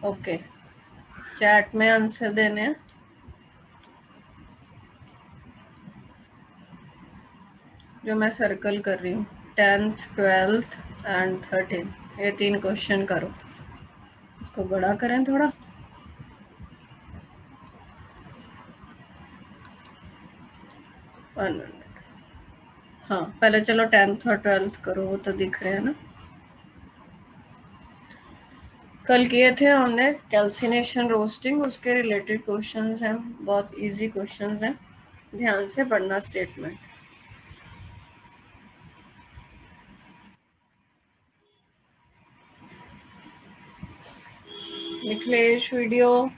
Okay, chat में answer देने हैं। जो मैं सर्कल कर रही हूँ 10th 12th एंड 13th, ये 3 क्वेश्चन करो। इसको बड़ा करें थोड़ा। हाँ, पहले चलो 10th और 12th करो, वो तो दिख रहे हैं ना। कल किए थे हमने कैल्सिनेशन रोस्टिंग, उसके रिलेटेड क्वेश्चंस हैं, बहुत इजी क्वेश्चंस हैं, ध्यान से पढ़ना स्टेटमेंट। निखिलेश वीडियो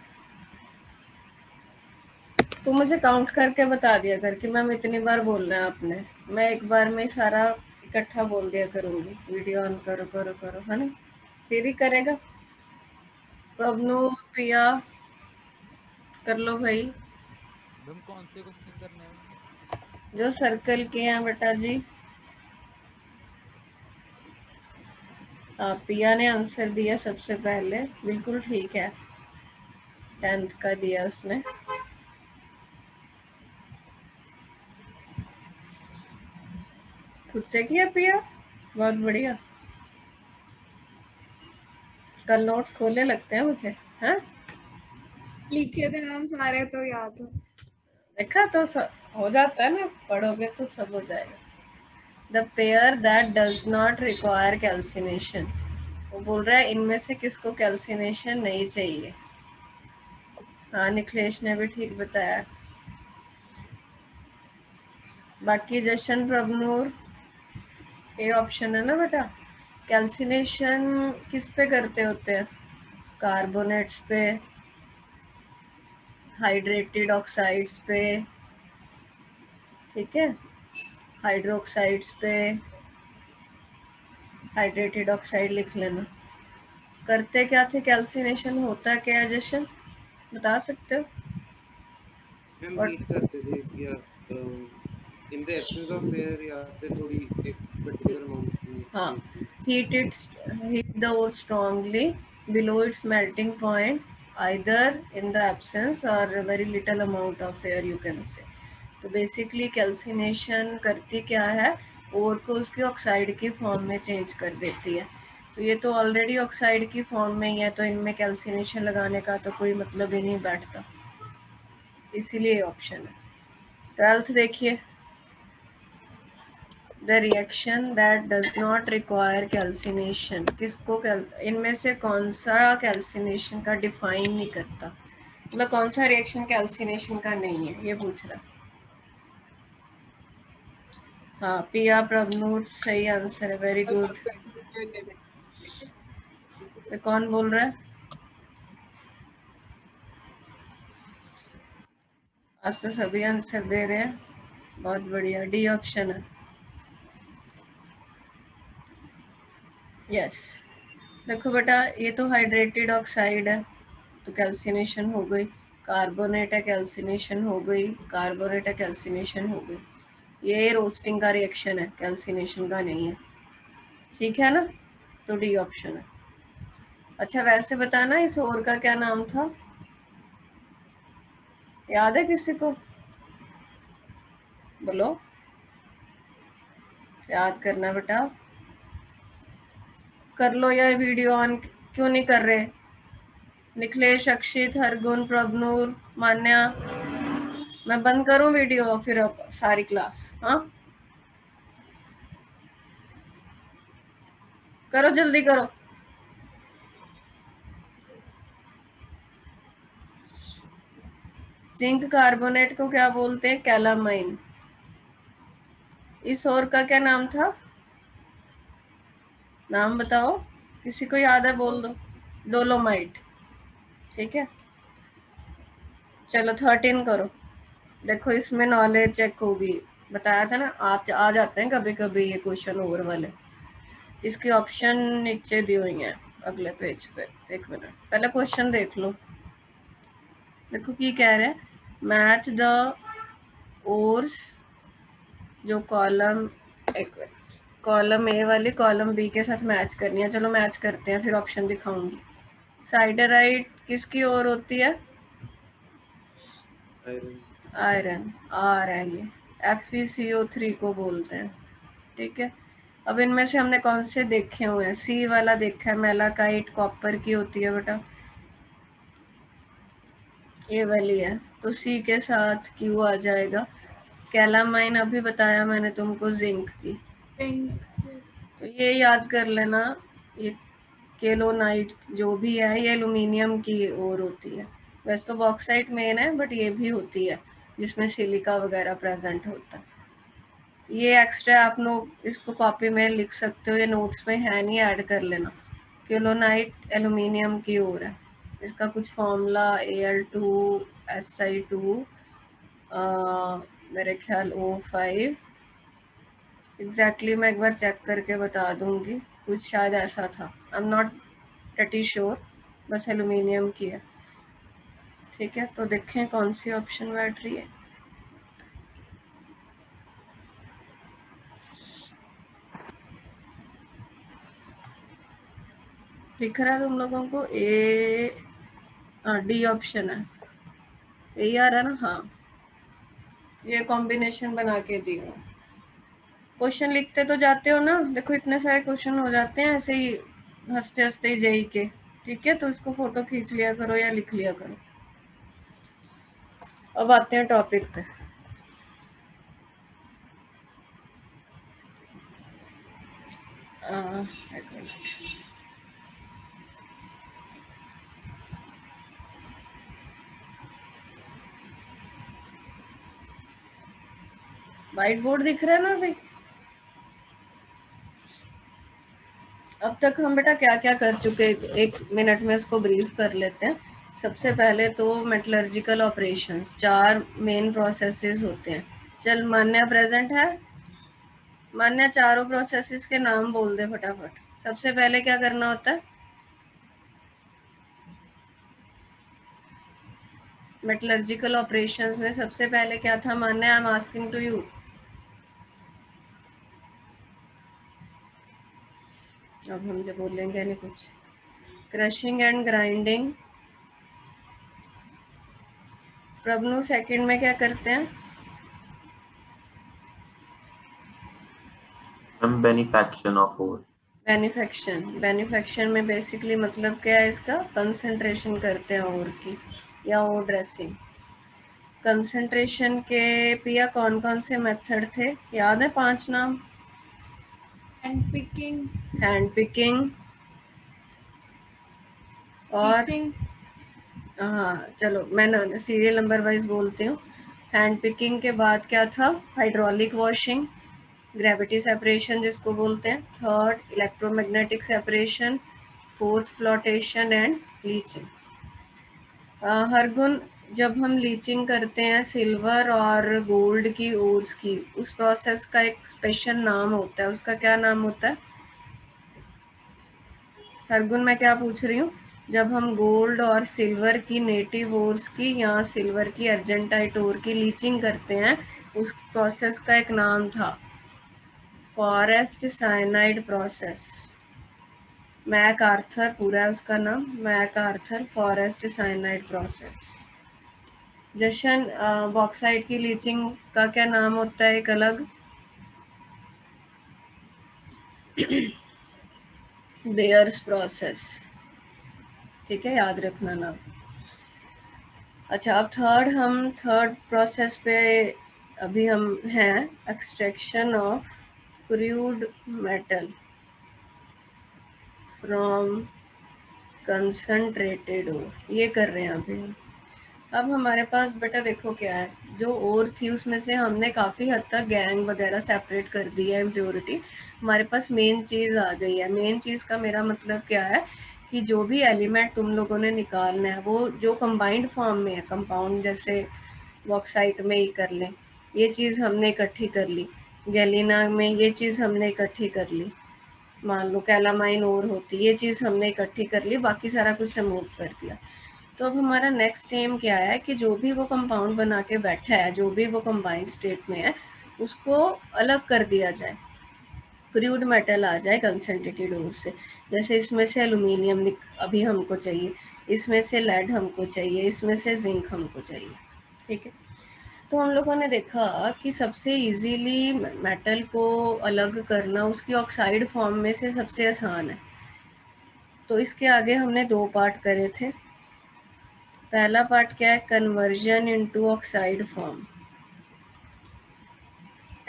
तो मुझे काउंट करके बता दिया कर कि मैम इतनी बार बोलना है आपने, मैं एक बार में सारा इकट्ठा बोल दिया करूंगी। वीडियो ऑन करो करो करो, है ना, फिर ही करेगा। प्रभनु पिया कर लो भाई। मैम कौन से क्वेश्चन करने हैं? जो सर्कल किए हैं बेटा जी। पिया ने आंसर दिया सबसे पहले, बिल्कुल ठीक है, 10th का दिया उसने। खुद से किया पिया, बहुत बढ़िया। कल नोट्स खोले लगते हैं मुझे, हैं? लिखे थे मैम सारे तो याद है। देखा तो हो जाता है ना, पढ़ोगे तो सब हो जाएगा। The pair that does not require calcination, वो बोल रहा है इनमें से किसको कैल्सिनेशन नहीं चाहिए। हाँ, निखिलेश ने भी ठीक बताया। बाकी जशन प्रभनूर, ये ऑप्शन है ना बेटा। कैल्सिनेशन किस पे करते होते हैं? कार्बोनेट्स पे, हाइड्रेटेड ऑक्साइड्स पे, ठीक है, हाइड्रोक्साइड्स पे, हाइड्रेटेड ऑक्साइड लिख लेना। करते क्या थे कैल्सिनेशन, होता क्या है जशन, बता सकते हो? मैम हीट करते थे, या in the absence of air, या फिर थोड़ी एक पर्टिकुलर अमाउंट में। हाँ, heat the ore strongly below its melting point, either in the absence or a very little amount of air, you can say। तो बेसिकली कैल्सिनेशन करती क्या है, ओर को उसकी ऑक्साइड की फॉर्म में चेंज कर देती है। तो ये तो ऑलरेडी ऑक्साइड की फॉर्म में ही है, तो इनमें कैल्सिनेशन लगाने का तो कोई मतलब ही नहीं बैठता, इसीलिए ऑप्शन है। 12th देखिए, the reaction that does not require calcination, किसको इनमें से कौन सा कैल्सिनेशन का डिफाइन नहीं करता, मतलब कौन सा रिएक्शन कैल्सिनेशन का नहीं है, ये पूछ रहा। हाँ, पिया प्रभनूर सही आंसर है, वेरी गुड। तो कौन बोल रहा है? आज तो सभी आंसर दे रहे हैं, बहुत बढ़िया। डी ऑप्शन है, यस। देखो बेटा, ये तो हाइड्रेटेड ऑक्साइड है, तो कैल्सिनेशन हो गई। कार्बोनेट है, कैल्सिनेशन हो गई। कार्बोनेट है, कैल्सिनेशन हो गई। ये रोस्टिंग का रिएक्शन है, कैल्सिनेशन का नहीं है, ठीक है ना, तो डी ऑप्शन है। अच्छा, वैसे बताना इस और का क्या नाम था, याद है किसी को? बोलो, याद करना बेटा। कर लो यार, वीडियो ऑन क्यों नहीं कर रहे? निखिलेश, अक्षित, हरगुन, प्रभनूर, मान्या, मैं बंद करूं वीडियो फिर अब सारी क्लास? हाँ, करो जल्दी करो। जिंक कार्बोनेट को क्या बोलते हैं? कैलामाइन। इस और का क्या नाम था, नाम बताओ, किसी को याद है बोल दो। डोलोमाइट, ठीक है। चलो 13 करो, देखो इसमें नॉलेज चेक होगी, बताया था ना, आप आ जाते हैं कभी कभी ये क्वेश्चन ओवर वाले। इसकी ऑप्शन नीचे दी हुई हैं अगले पेज पे, एक मिनट पहले क्वेश्चन देख लो। देखो की कह रहे हैं, मैच द ओर्स, जो कॉलम, एक कॉलम ए वाली कॉलम बी के साथ मैच करनी है। चलो मैच करते हैं, फिर ऑप्शन दिखाऊंगी। साइडराइट किसकी ओर होती है? आयरन। आयरन, आर है ये, FeCO3 को बोलते हैं। ठीक है, अब इनमें से हमने कौन से देखे हुए हैं? सी वाला देखा है, मेलाकाइट कॉपर की होती है बेटा, ये वाली है, तो सी के साथ क्यू आ जाएगा। कैलामाइन अभी बताया मैंने तुमको, जिंक की। पिंक। तो ये याद कर लेना, ये केलोनाइट जो भी है ये एल्यूमिनियम की ओर होती है। वैसे तो बॉक्साइट मेन है, बट ये भी होती है जिसमें सिलिका वगैरह प्रेजेंट होता है। ये एक्स्ट्रा आप लोग इसको कॉपी में लिख सकते हो, ये नोट्स में है नहीं, ऐड कर लेना। केलोनाइट एल्यूमिनियम की ओर है, इसका कुछ फॉर्मूला Al2Si2 मेरे ख्याल O5 एग्जैक्टली मैं एक बार चेक करके बता दूंगी, कुछ शायद ऐसा था, I am not pretty sure, बस एल्यूमिनियम की है। ठीक है, तो देखें कौन सी ऑप्शन बैठ रही है। दिख रहा है तुम लोगों को? डी ऑप्शन है, यही आ रहा है ना? हाँ, ये कॉम्बिनेशन बना के दी हूँ। क्वेश्चन लिखते तो जाते हो ना, देखो इतने सारे क्वेश्चन हो जाते हैं ऐसे ही हंसते हंसते ही जेई के। ठीक है, तो इसको फोटो खींच लिया करो या लिख लिया करो। अब आते हैं टॉपिक पे। एक मिनट। व्हाइट बोर्ड दिख रहा है ना भाई? अब तक हम बेटा क्या क्या कर चुके, एक मिनट में इसको ब्रीफ कर लेते हैं। सबसे पहले तो मेटलर्जिकल ऑपरेशंस, 4 मेन प्रोसेसेस होते हैं। चल मान्या प्रेजेंट है? मान्या चारों प्रोसेसेस के नाम बोल दे फटाफट। सबसे पहले क्या करना होता है मेटलर्जिकल ऑपरेशंस में? सबसे पहले क्या था Manya? I am asking to you. अब हम जब बोलेंगे नहीं कुछ। Crushing and grinding. प्रभनु सेकंड में क्या करते हैं? बेनिफैक्शन ऑफ ओर। बेनिफेक्शन में बेसिकली मतलब क्या है इसका? कंसंट्रेशन करते हैं ओर की, या ओर ड्रेसिंग। कंसंट्रेशन के पिया कौन कौन से मेथड थे, याद है 5 नाम? हैंड पिकिंग, हैंड पिकिंग और टीचिंग, हाँ चलो मैं सीरियल नंबर वाइज बोलती हूँ। हैंड पिकिंग के बाद क्या था? हाइड्रोलिक वॉशिंग, ग्रेविटी सेपरेशन जिसको बोलते हैं। Third electromagnetic separation, fourth flotation and leaching. हर गुण जब हम लीचिंग करते हैं सिल्वर और गोल्ड की ओर्स की, उस प्रोसेस का एक स्पेशल नाम होता है, उसका क्या नाम होता है? हर गुण मैं क्या पूछ रही हूँ, जब हम गोल्ड और सिल्वर की नेटिव ओर्स की या सिल्वर की अर्जेंटाइट ओर की लीचिंग करते हैं, उस प्रोसेस का एक नाम था Forrest cyanide process. MacArthur पूरा है उसका नाम, MacArthur Forrest cyanide process. जशन बॉक्साइट की लीचिंग का क्या नाम होता है एक अलग? Bayer's process. ठीक है, याद रखना नाम। अच्छा, अब थर्ड प्रोसेस पे अभी हम हैं, extraction of crude metal from concentrated ore, ये कर रहे हैं अभी हम। अब हमारे पास बेटा देखो क्या है, जो ओर थी उसमें से हमने काफ़ी हद तक गैंग वगैरह सेपरेट कर दी है, इम्प्योरिटी। हमारे पास मेन चीज़ आ गई है। मेन चीज़ का मेरा मतलब क्या है कि जो भी एलिमेंट तुम लोगों ने निकालना है वो जो कंबाइंड फॉर्म में है, कंपाउंड जैसे बॉक्साइट में ही कर लें, ये चीज़ हमने इकट्ठी कर ली। गैलिना में ये चीज़ हमने इकट्ठी कर ली। मान लो कैलामाइन और होती, ये चीज़ हमने इकट्ठी कर ली, बाकी सारा कुछ रिमूव कर दिया। तो अब हमारा नेक्स्ट एम क्या है कि जो भी वो कंपाउंड बना के बैठा है, जो भी वो कंबाइंड स्टेट में है, उसको अलग कर दिया जाए। क्रूड मेटल आ जाए कंसंट्रेटेड ओर से। जैसे इसमें से एल्यूमिनियम अभी हमको चाहिए, इसमें से लेड हमको चाहिए, इसमें से जिंक हमको चाहिए, ठीक है। तो हम लोगों ने देखा कि सबसे इजीली मेटल को अलग करना उसकी ऑक्साइड फॉर्म में से सबसे आसान है। तो इसके आगे हमने 2 पार्ट करे थे। पहला पार्ट क्या है, कन्वर्जन इनटू ऑक्साइड फॉर्म।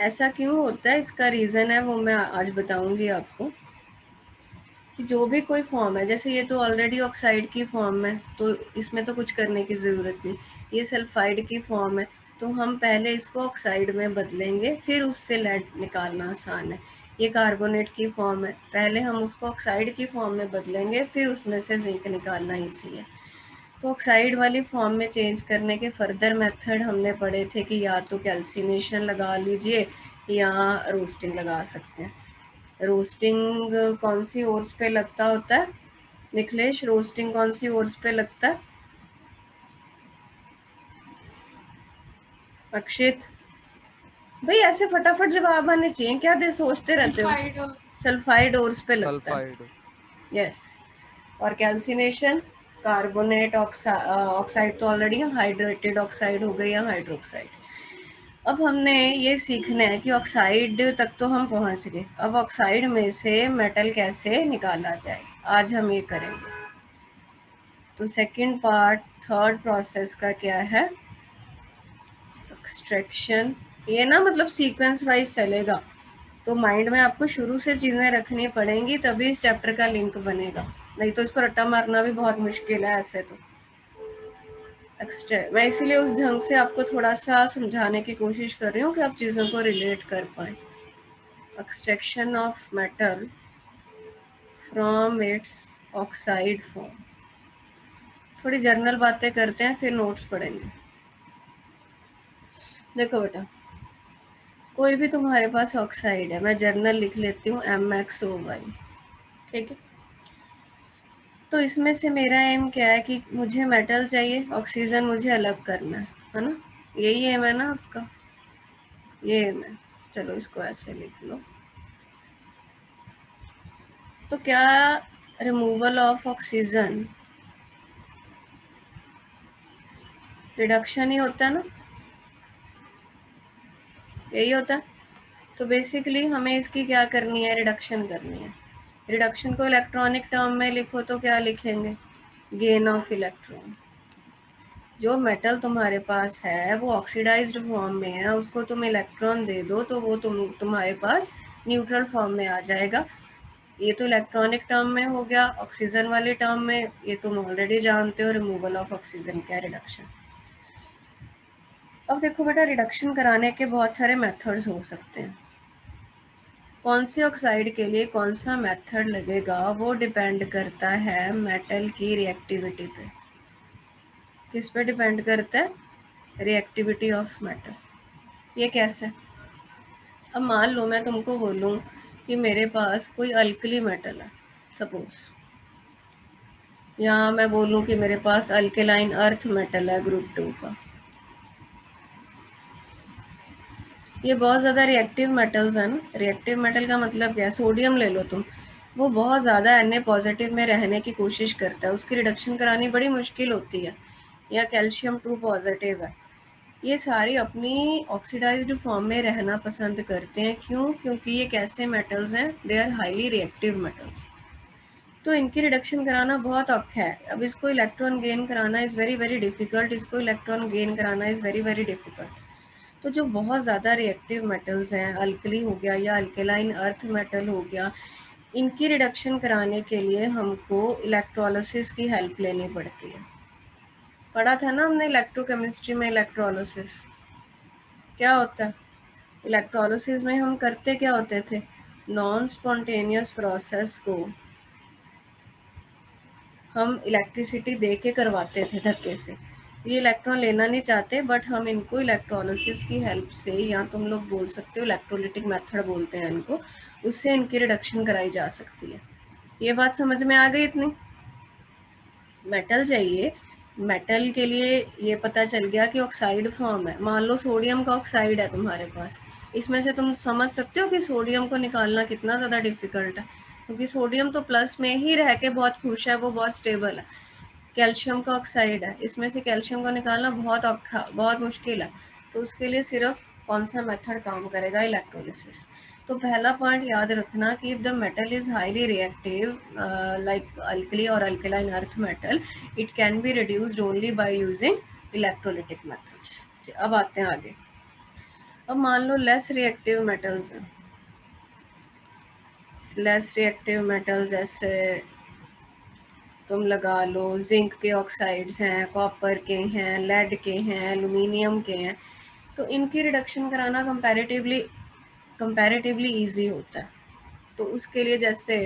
ऐसा क्यों होता है, इसका रीज़न है वो मैं आज बताऊंगी आपको। कि जो भी कोई फॉर्म है, जैसे ये तो ऑलरेडी ऑक्साइड की फॉर्म है तो इसमें तो कुछ करने की ज़रूरत नहीं। ये सल्फाइड की फॉर्म है तो हम पहले इसको ऑक्साइड में बदलेंगे, फिर उससे लेड निकालना आसान है। ये कार्बोनेट की फॉर्म है, पहले हम उसको ऑक्साइड की फॉर्म में बदलेंगे, फिर उसमें से जिंक निकालना ईजी है। तो ऑक्साइड वाली फॉर्म में चेंज करने के फर्दर मेथड हमने पढ़े थे कि या तो कैल्सिनेशन लगा लीजिए या रोस्टिंग लगा सकते हैं। रोस्टिंग कौन सी ओर्स पे लगता होता है निखिलेश, रोस्टिंग कौन सी ओर्स पे लगता है? अक्षित भाई ऐसे फटाफट जवाब आने चाहिए, क्या दे सोचते रहते हो? सल्फाइड ओर्स पे लगता है, सल्फाइड। यस। और कैल्सिनेशन कार्बोनेट ऑक्साइड तो ऑलरेडी हाइड्रेटेड ऑक्साइड हो गई या हाइड्रोक्साइड। अब हमने ये सीखना है कि ऑक्साइड तक तो हम पहुंच गए, अब ऑक्साइड में से मेटल कैसे निकाला जाए, आज हम ये करेंगे। तो सेकंड पार्ट थर्ड प्रोसेस का क्या है, एक्सट्रैक्शन। ये ना मतलब सीक्वेंस वाइज चलेगा, तो माइंड में आपको शुरू से चीज़ें रखनी पड़ेंगी तभी इस चैप्टर का लिंक बनेगा, नहीं तो इसको रट्टा मारना भी बहुत मुश्किल है ऐसे तो। मैं इसीलिए उस ढंग से आपको थोड़ा सा समझाने की कोशिश कर रही हूँ कि आप चीज़ों को रिलेट कर पाए। Extraction of metal from its oxide form. थोड़ी जर्नल बातें करते हैं फिर नोट्स पढ़ेंगे। देखो बेटा, कोई भी तुम्हारे पास ऑक्साइड है, मैं जर्नल लिख लेती हूँ MXOY, ठीक है। तो इसमें से मेरा एम क्या है कि मुझे मेटल चाहिए, ऑक्सीजन मुझे अलग करना है ना, यही एम है ना आपका, ये एम है। चलो इसको ऐसे लिख लो। तो क्या रिमूवल ऑफ ऑक्सीजन रिडक्शन ही होता है ना, यही होता है। तो बेसिकली हमें इसकी क्या करनी है, रिडक्शन करनी है। रिडक्शन को इलेक्ट्रॉनिक टर्म में लिखो तो क्या लिखेंगे, गेन ऑफ इलेक्ट्रॉन। जो मेटल तुम्हारे पास है वो ऑक्सीडाइज्ड फॉर्म में है, उसको तुम इलेक्ट्रॉन दे दो तो वो तुम्हारे पास न्यूट्रल फॉर्म में आ जाएगा। ये तो इलेक्ट्रॉनिक टर्म में हो गया। ऑक्सीजन वाले टर्म में ये तुम ऑलरेडी जानते हो, रिमूवल ऑफ ऑक्सीजन क्या, रिडक्शन। अब देखो बेटा, रिडक्शन कराने के बहुत सारे मेथड्स हो सकते हैं। कौन से ऑक्साइड के लिए कौन सा मेथड लगेगा वो डिपेंड करता है मेटल की रिएक्टिविटी पे। किस पे डिपेंड करता है, रिएक्टिविटी ऑफ मेटल। ये कैसे, अब मान लो मैं तुमको बोलूं कि मेरे पास कोई अल्कली मेटल है सपोज, या मैं बोलूं कि मेरे पास अल्केलाइन अर्थ मेटल है ग्रुप 2 का। ये बहुत ज़्यादा रिएक्टिव मेटल्स हैं ना। रिएक्टिव मेटल का मतलब क्या है, सोडियम ले लो तुम, वो बहुत ज़्यादा Na पॉजिटिव में रहने की कोशिश करता है, उसकी रिडक्शन करानी बड़ी मुश्किल होती है। या कैल्शियम 2 पॉजिटिव है, ये सारी अपनी ऑक्सीडाइज्ड फॉर्म में रहना पसंद करते हैं। क्यों? क्योंकि ये कैसे मेटल्स हैं, they are highly reactive metals, तो इनकी रिडक्शन कराना बहुत औखा है। अब इसको इलेक्ट्रॉन गेन कराना इज़ वेरी वेरी डिफ़िकल्ट, इसको इलेक्ट्रॉन गेन कराना इज़ वेरी वेरी डिफ़िकल्ट। तो जो बहुत ज़्यादा रिएक्टिव मेटल्स हैं, अल्कली हो गया या अल्केलाइन अर्थ मेटल हो गया, इनकी रिडक्शन कराने के लिए हमको इलेक्ट्रोलिसिस की हेल्प लेनी पड़ती है। पढ़ा था ना हमने इलेक्ट्रोकेमिस्ट्री में इलेक्ट्रोलिसिस क्या होता है। इलेक्ट्रोलिसिस में हम करते क्या होते थे, नॉन स्पॉन्टेनियस प्रोसेस को हम इलेक्ट्रिसिटी दे के करवाते थे धक्के से। ये इलेक्ट्रॉन लेना नहीं चाहते बट हम इनको इलेक्ट्रोलिसिस की हेल्प से, या तुम लोग बोल सकते हो इलेक्ट्रोलिटिक मेथड बोलते हैं इनको, उससे इनकी रिडक्शन कराई जा सकती है। ये बात समझ में आ गई इतनी। मेटल चाहिए, मेटल के लिए ये पता चल गया कि ऑक्साइड फॉर्म है। मान लो सोडियम का ऑक्साइड है तुम्हारे पास, इसमें से तुम समझ सकते हो कि सोडियम को निकालना कितना ज़्यादा डिफिकल्ट है, क्योंकि सोडियम तो प्लस में ही रह के बहुत खुश है, वो बहुत स्टेबल है। कैल्शियम का ऑक्साइड है, इसमें से कैल्शियम को निकालना बहुत औखा, बहुत मुश्किल है। तो उसके लिए सिर्फ कौन सा मेथड काम करेगा? इलेक्ट्रोलिसिस। तो पहला पॉइंट याद रखना कि if the metal is highly reactive like alkali और alkaline earth metal, it can be reduced only by using electrolytic methods. अब आते हैं आगे। अब मान लो लेस रिएक्टिव मेटल्स हैं, लेस रिएक्टिव मेटल जैसे तुम लगा लो जिंक के ऑक्साइड्स हैं, कॉपर के हैं, लेड के हैं, एल्यूमिनियम के हैं। तो इनकी रिडक्शन कराना कंपैरेटिवली इजी होता है। तो उसके लिए जैसे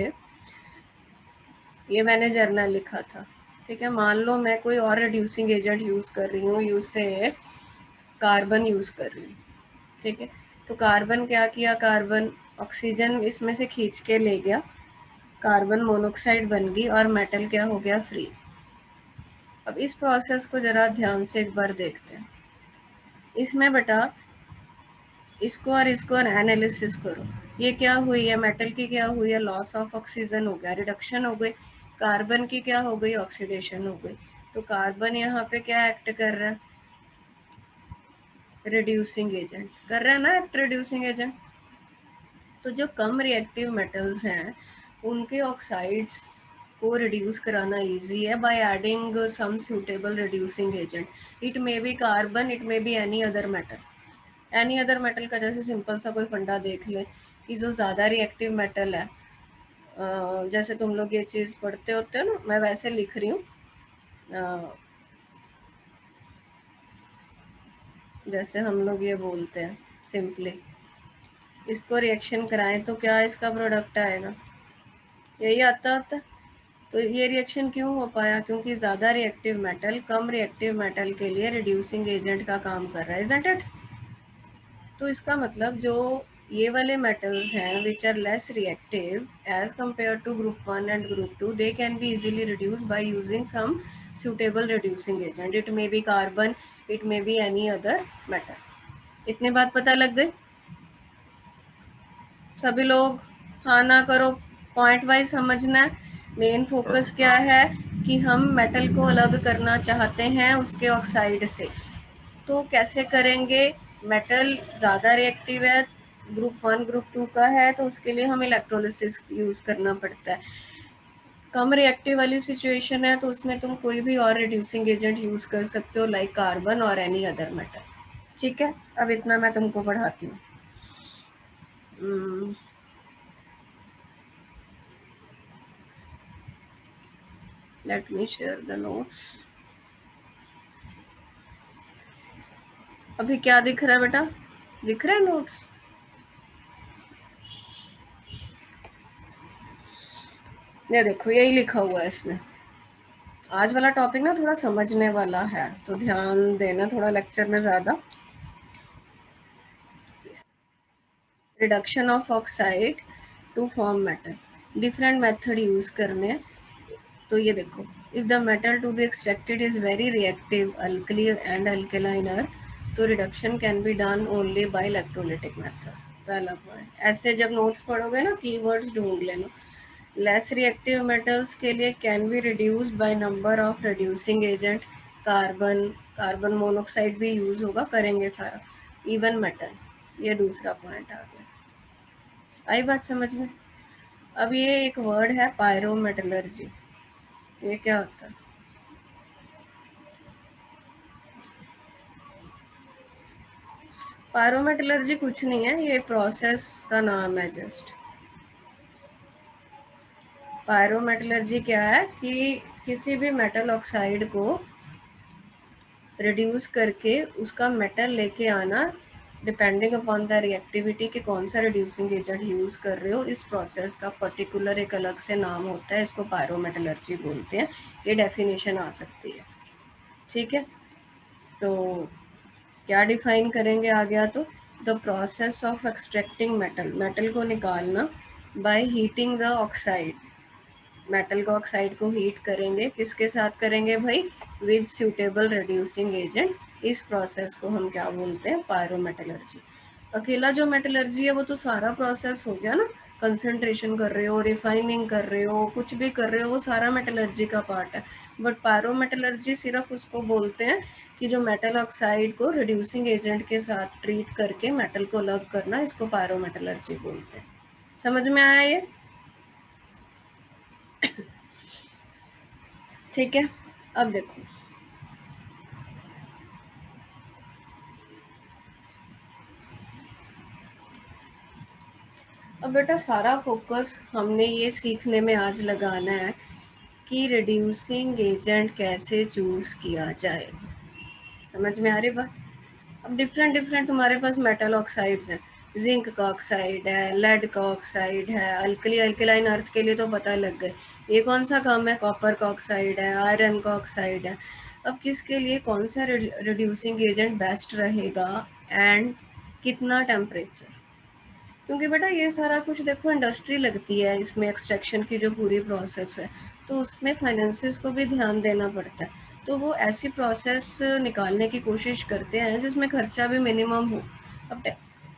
ये मैंने जर्नल लिखा था, ठीक है। मान लो मैं कोई और रिड्यूसिंग एजेंट यूज़ कर रही हूँ, यूज़ कार्बन यूज़ कर रही हूँ, ठीक है। तो कार्बन क्या किया, कार्बन ऑक्सीजन इसमें से खींच के ले गया, कार्बन मोनोऑक्साइड बन गई और मेटल क्या हो गया, फ्री। अब इस प्रोसेस को ज़रा ध्यान से एक बार देखते हैं। इसमें बेटा इसको और इसको एनालिसिस करो। ये क्या हुई है, मेटल की क्या हुई है, लॉस ऑफ ऑक्सीजन हो गया, रिडक्शन हो गई। कार्बन की क्या हो गई, ऑक्सीडेशन हो गई। तो कार्बन यहाँ पे क्या एक्ट कर रहा है, रिड्यूसिंग एजेंट कर रहा है ना, एक्ट रिड्यूसिंग एजेंट। तो जो कम रिएक्टिव मेटल्स हैं उनके ऑक्साइड्स को रिड्यूस कराना इजी है by adding some suitable reducing agent. It may be carbon, it may be any other metal. Any other metal का जैसे सिंपल सा कोई फंडा देख ले कि जो ज़्यादा रिएक्टिव मेटल है, जैसे तुम लोग ये चीज़ पढ़ते होते हो ना, मैं वैसे लिख रही हूँ, जैसे हम लोग ये बोलते हैं सिंपली, इसको रिएक्शन कराएं तो क्या इसका प्रोडक्ट आएगा, यही आता होता है। तो ये रिएक्शन क्यों हो पाया, क्योंकि ज़्यादा रिएक्टिव मेटल कम रिएक्टिव मेटल के लिए रिड्यूसिंग एजेंट का काम कर रहा है, इज़न्ट इट। तो इसका मतलब जो ये वाले मेटल्स हैं which are less reactive as compare to group 1 and group 2, they can be easily reduce by using some suitable reducing agent. It may be carbon, it may be any other metal. इतनी बात पता लग गई सभी लोग? हाँ ना करो, पॉइंट वाइज समझना है। मेन फोकस क्या है कि हम मेटल को अलग करना चाहते हैं उसके ऑक्साइड से। तो कैसे करेंगे, मेटल ज़्यादा रिएक्टिव है, ग्रुप 1 ग्रुप 2 का है, तो उसके लिए हमें इलेक्ट्रोलिसिस यूज़ करना पड़ता है। कम रिएक्टिव वाली सिचुएशन है तो उसमें तुम कोई भी और रिड्यूसिंग एजेंट यूज़ कर सकते हो, लाइक कार्बन और एनी अदर मेटल, ठीक है। अब इतना मैं तुमको पढ़ाती हूँ। Let me share the notes. अभी क्या दिख रहा है बेटा, दिख रहा है नोट्स? ये देखो यही लिखा हुआ है इसमें। आज वाला टॉपिक ना थोड़ा समझने वाला है, तो ध्यान देना थोड़ा लेक्चर में ज़्यादा। Reduction of oxide to form metal, different method use करने। तो ये देखो, if the metal to be extracted is very reactive alkali and alkaline earth, तो reduction can be done only by electrolytic method. पहला point. ऐसे जब notes पढ़ोगे ना, कीवर्ड्स ढूंढ लेना। लेस रिएक्टिव मेटल्स के लिए can be reduced by number of reducing agent, carbon, carbon monoxide भी यूज होगा, करेंगे सारा, इवन मेटल। ये दूसरा पॉइंट आ गया, आई बात समझ में? अब ये एक वर्ड है पायरोमेटलर्जी, ये क्या होता है? पायरोमेटलर्जी कुछ नहीं है, ये प्रोसेस का नाम है जस्ट। पायरोमेटलर्जी क्या है कि किसी भी मेटल ऑक्साइड को रिड्यूस करके उसका मेटल लेके आना, डिपेंडिंग अपॉन द रिएक्टिविटी कि कौन सा रिड्यूसिंग एजेंट यूज़ कर रहे हो। इस प्रोसेस का पर्टिकुलर एक अलग से नाम होता है, इसको पायरोमेटलर्जी बोलते हैं। ये डेफिनेशन आ सकती है, ठीक है। तो क्या डिफाइन करेंगे आ गया, तो the process of extracting metal, metal को निकालना by heating the oxide, metal का ऑक्साइड को हीट करेंगे, किसके साथ करेंगे भाई, विद सूटेबल रिड्यूसिंग एजेंट। इस प्रोसेस को हम क्या बोलते हैं, पायरोमेटलर्जी। अकेला जो मेटलर्जी है वो तो सारा प्रोसेस हो गया ना, कंसंट्रेशन कर रहे हो, रिफाइनिंग कर रहे हो, कुछ भी कर रहे हो, वो सारा मेटलर्जी का पार्ट है। बट पायरोमेटलर्जी सिर्फ उसको बोलते हैं कि जो मेटल ऑक्साइड को रिड्यूसिंग एजेंट के साथ ट्रीट करके मेटल को अलग करना, इसको पायरोमेटलर्जी बोलते हैं। समझ में आया ये? ठीक है, अब देखो अब बेटा सारा फोकस हमने ये सीखने में आज लगाना है कि रिड्यूसिंग एजेंट कैसे चूज किया जाए। समझ में आ रही बात? अब डिफरेंट डिफरेंट तुम्हारे पास मेटल ऑक्साइड्स हैं, जिंक का ऑक्साइड है, लेड का ऑक्साइड है, अल्कली अल्कलाइन अर्थ के लिए तो पता लग गए। ये कौन सा काम है? कॉपर का ऑक्साइड है, आयरन का ऑक्साइड है। अब किसके लिए कौन सा रिड्यूसिंग एजेंट बेस्ट रहेगा एंड कितना टेम्परेचर? क्योंकि बेटा ये सारा कुछ देखो इंडस्ट्री लगती है इसमें, एक्सट्रैक्शन की जो पूरी प्रोसेस है, तो उसमें फाइनेंसिस को भी ध्यान देना पड़ता है। तो वो ऐसी प्रोसेस निकालने की कोशिश करते हैं जिसमें खर्चा भी मिनिमम हो। अब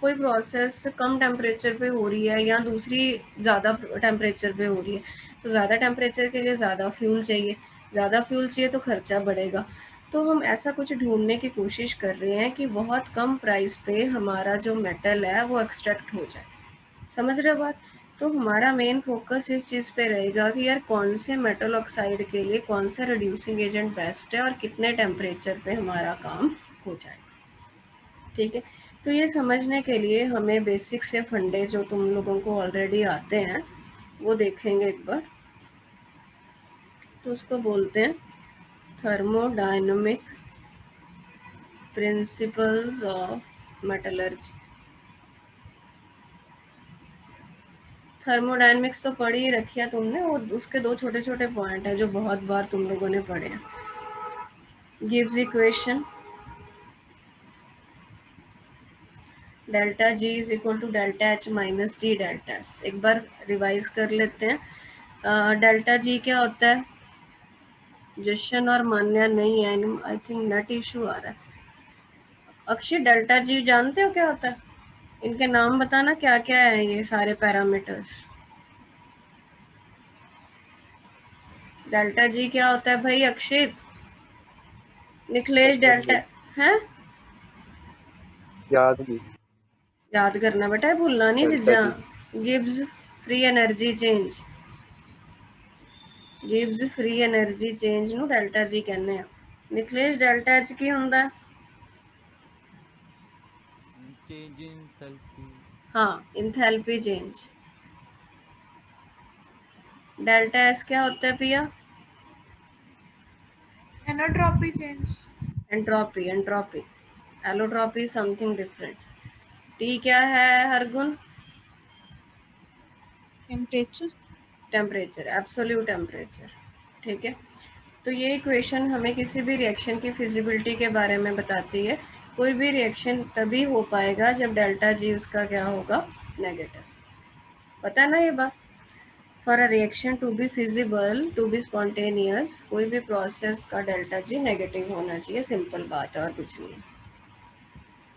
कोई प्रोसेस कम टेम्परेचर पे हो रही है या दूसरी ज़्यादा टेम्परेचर पे हो रही है, तो ज़्यादा टेम्परेचर के लिए ज़्यादा फ्यूल चाहिए, ज़्यादा फ्यूल चाहिए तो खर्चा बढ़ेगा। तो हम ऐसा कुछ ढूंढने की कोशिश कर रहे हैं कि बहुत कम प्राइस पे हमारा जो मेटल है वो एक्सट्रैक्ट हो जाए। समझ रहे हो बात? तो हमारा मेन फोकस इस चीज़ पे रहेगा कि यार कौन से मेटल ऑक्साइड के लिए कौन सा रिड्यूसिंग एजेंट बेस्ट है और कितने टेम्परेचर पे हमारा काम हो जाएगा। ठीक है, तो ये समझने के लिए हमें बेसिक से फंडे जो तुम लोगों को ऑलरेडी आते हैं वो देखेंगे एक बार। तो उसको बोलते हैं thermodynamic principles of metallurgy. Thermodynamics तो पढ़ी ही रखी है तुमने, वो उसके दो छोटे छोटे पॉइंट हैं जो बहुत बार तुम लोगों ने पढ़े हैं। Gibbs equation, delta G is equal to delta H minus T delta S. एक बार रिवाइज कर लेते हैं। डेल्टा जी क्या होता है? जशन और मान्या नहीं है, आई थिंक नेट इशू आ रहा है। अक्षय डेल्टा जी जानते हो क्या होता है? इनके नाम बताना क्या क्या है ये सारे पैरामीटर्स। डेल्टा जी क्या होता है भाई? अक्षित, निखिलेश, डेल्टा है याद करना बेटा, भूलना नहीं चीजा। Gibbs free energy change, Gibbs free energy change नु डेल्टा जी कहने हैं। निखिलेश डेल्टा एच की हुंदा है? Change in selfie. हाँ, इंथैल्पी चेंज। डेल्टा एस क्या होता है Piya? Entropy change. Entropy, entropy. Allotropy something different. T क्या है Hargun? Temperature. Temperature, absolute temperature. ठीक है, तो ये इक्वेशन हमें किसी भी रिएक्शन की फिजिबिलिटी के बारे में बताती है। कोई भी रिएक्शन तभी हो पाएगा जब डेल्टा जी उसका क्या होगा? नेगेटिव। पता है ना ये बात? For a reaction to be feasible, to be spontaneous, कोई भी प्रोसेस का डेल्टा जी नेगेटिव होना चाहिए। सिंपल बात है और कुछ नहीं,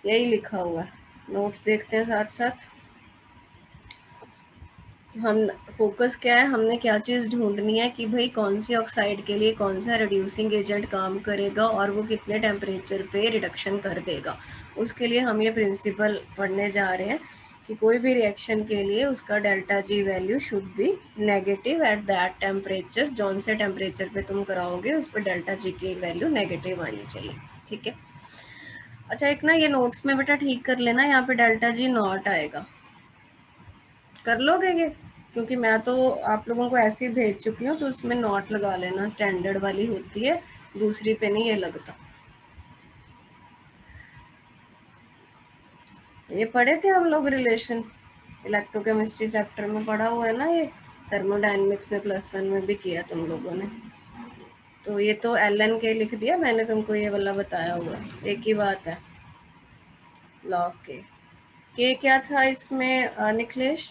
यही लिखा हुआ है। नोट्स देखते हैं साथ साथ। हम फोकस क्या है, हमने क्या चीज़ ढूंढनी है कि भाई कौन सी ऑक्साइड के लिए कौन सा रिड्यूसिंग एजेंट काम करेगा और वो कितने टेम्परेचर पे रिडक्शन कर देगा। उसके लिए हम ये प्रिंसिपल पढ़ने जा रहे हैं कि कोई भी रिएक्शन के लिए उसका delta G value should be negative at that temperature. जौन से टेम्परेचर पे तुम कराओगे उस पर डेल्टा जी की वैल्यू नेगेटिव आनी चाहिए। ठीक है, अच्छा एक ना ये नोट्स में बेटा ठीक कर लेना, यहाँ पे डेल्टा जी नॉट आएगा। कर लोगे ये? क्योंकि मैं तो आप लोगों को ऐसे ही भेज चुकी हूँ, तो उसमें नॉट लगा लेना, स्टैंडर्ड वाली होती है, दूसरी पे नहीं ये लगता। ये पढ़े थे हम लोग रिलेशन, इलेक्ट्रोकेमिस्ट्री चैप्टर में पढ़ा हुआ है ना ये। थर्मोडायनेमिक्स में +1 में भी किया तुम लोगों ने। तो ये तो एल के लिख दिया मैंने तुमको, ये वाला बताया हुआ, एक ही बात है। लॉग के क्या था इसमें निखिलेश?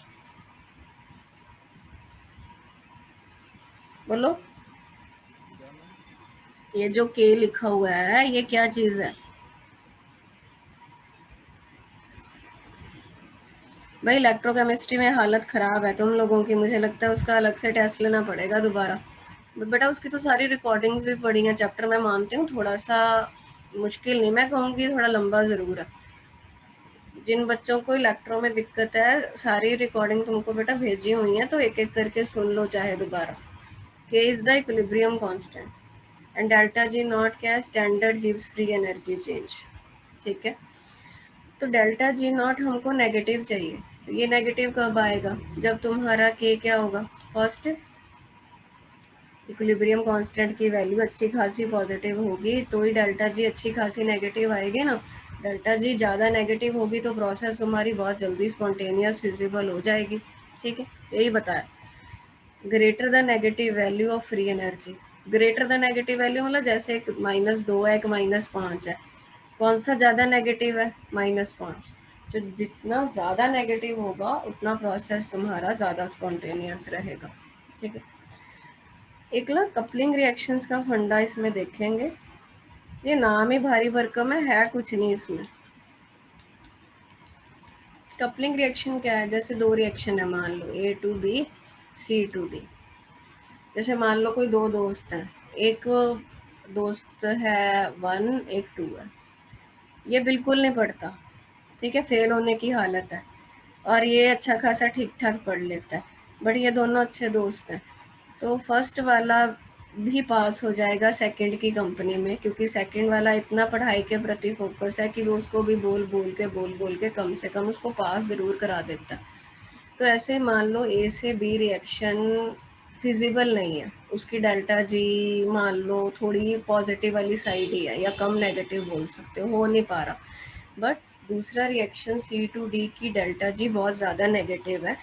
बोलो, क्या मैम? ये जो के लिखा हुआ है ये क्या चीज़ है? भाई इलेक्ट्रोकेमिस्ट्री में हालत ख़राब है तुम लोगों की, मुझे लगता है उसका अलग से टेस्ट लेना पड़ेगा दोबारा। बेटा उसकी तो सारी रिकॉर्डिंग्स भी पड़ी हैं चैप्टर, मैं मानती हूँ थोड़ा सा मुश्किल नहीं, मैं कहूँगी थोड़ा लंबा ज़रूर है। जिन बच्चों को इलेक्ट्रो में दिक्कत है सारी रिकॉर्डिंग तुमको बेटा भेजी हुई है, तो एक एक करके सुन लो चाहे दोबारा। K is the equilibrium constant and delta G naught क्या standard gives free energy change. ठीक है, तो डेल्टा जी नॉट हमको नेगेटिव चाहिए, तो ये नेगेटिव कब आएगा, जब तुम्हारा के क्या होगा पॉजिटिव। इक्विलिब्रियम कांस्टेंट की वैल्यू अच्छी खासी पॉजिटिव होगी तो ही डेल्टा जी अच्छी खासी नेगेटिव आएगी ना। डेल्टा जी ज़्यादा नेगेटिव होगी तो प्रोसेस तुम्हारी बहुत जल्दी स्पॉन्टेनियस फिजिबल हो जाएगी। ठीक है, यही बताया। Greater the negative value of free energy, greater the negative value मतलब जैसे एक -2 है एक -5 है, कौन सा ज़्यादा नेगेटिव है, -5। जो जितना ज़्यादा नेगेटिव होगा उतना प्रोसेस तुम्हारा ज़्यादा स्पॉन्टेनियस रहेगा। ठीक है, एक ना कपलिंग रिएक्शंस का फंडा इसमें देखेंगे, ये नाम ही भारी भरकम है कुछ नहीं इसमें। कपलिंग रिएक्शन क्या है, जैसे दो रिएक्शन है मान लो A to B C to D। जैसे मान लो कोई दो दोस्त हैं, एक दोस्त है 1 एक 2 है, ये बिल्कुल नहीं पढ़ता, ठीक है फेल होने की हालत है, और ये अच्छा खासा ठीक ठाक पढ़ लेता है, बट ये दोनों अच्छे दोस्त हैं। तो फर्स्ट वाला भी पास हो जाएगा सेकंड की कंपनी में, क्योंकि सेकंड वाला इतना पढ़ाई के प्रति फोकस है कि वो उसको भी बोल बोल के कम से कम उसको पास ज़रूर करा देता है। तो ऐसे मान लो ए से बी रिएक्शन फिजिबल नहीं है, उसकी डेल्टा जी मान लो थोड़ी पॉजिटिव वाली साइड ही है या कम नेगेटिव बोल सकते हो नहीं पा रहा, बट दूसरा रिएक्शन सी टू डी की डेल्टा जी बहुत ज़्यादा नेगेटिव है,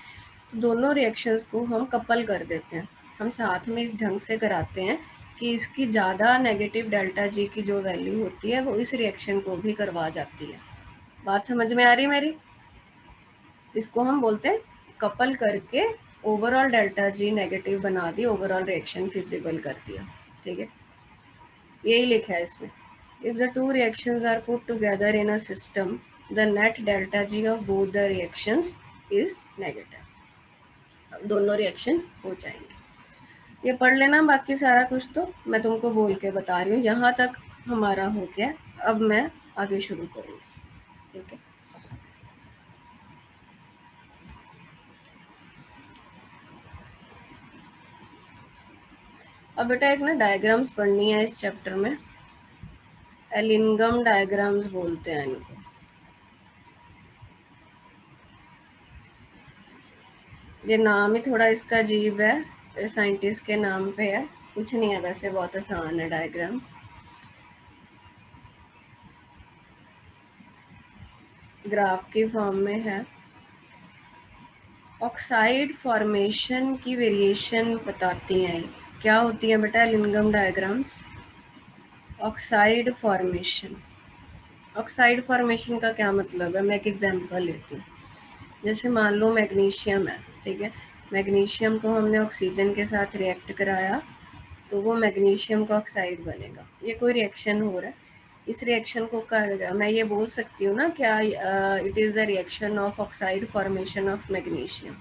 तो दोनों रिएक्शंस को हम कपल कर देते हैं, हम साथ में इस ढंग से कराते हैं कि इसकी ज़्यादा नेगेटिव डेल्टा जी की जो वैल्यू होती है वो इस रिएक्शन को भी करवा जाती है। बात समझ में आ रही मेरी, इसको हम बोलते हैं कपल करके ओवरऑल डेल्टा जी नेगेटिव बना दी, ओवरऑल रिएक्शन फिजिबल कर दिया। ठीक है, यही लिखा है इसमें। If the two reactions are put together in a system the net delta G of both the reactions is negative. दोनों रिएक्शन हो जाएंगे, ये पढ़ लेना, बाकी सारा कुछ तो मैं तुमको बोल के बता रही हूँ। यहाँ तक हमारा हो गया, अब मैं आगे शुरू करूँगी। ठीक है, अब बेटा एक ना डायग्राम्स पढ़नी है इस चैप्टर में, एलिंगम डायग्राम्स बोलते हैं इनको। ये नाम ही थोड़ा इसका अजीब है, साइंटिस्ट के नाम पे है, कुछ नहीं है वैसे, बहुत आसान है डायग्राम्स। ग्राफ की फॉर्म में है। ऑक्साइड फॉर्मेशन की वेरिएशन बताती हैं, क्या होती है बेटा Ellingham diagrams. Oxide formation, oxide formation का क्या मतलब है, मैं एक एग्जांपल लेती हूँ। जैसे मान लो मैग्नीशियम है, ठीक है, मैग्नीशियम को हमने ऑक्सीजन के साथ रिएक्ट कराया तो वो मैग्नीशियम का ऑक्साइड बनेगा। ये कोई रिएक्शन हो रहा है, इस रिएक्शन को क्या मैं ये बोल सकती हूँ ना, क्या it is a reaction of oxide formation of magnesium.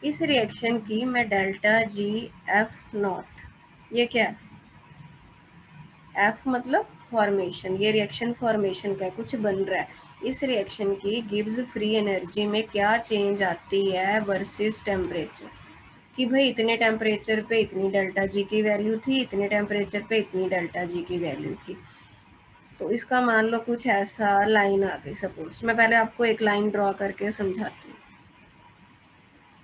इस रिएक्शन की मैं डेल्टा जी एफ नॉट, ये क्या है, एफ मतलब फॉर्मेशन, ये रिएक्शन फॉर्मेशन का कुछ बन रहा है, इस रिएक्शन की गिब्स फ्री एनर्जी में क्या चेंज आती है वर्सेस टेम्परेचर, कि भाई इतने टेम्परेचर पे इतनी डेल्टा जी की वैल्यू थी, इतने टेम्परेचर पे इतनी डेल्टा जी की वैल्यू थी। तो इसका मान लो कुछ ऐसा लाइन आ गई, सपोज मैं पहले आपको एक लाइन ड्रॉ करके समझाती हूँ।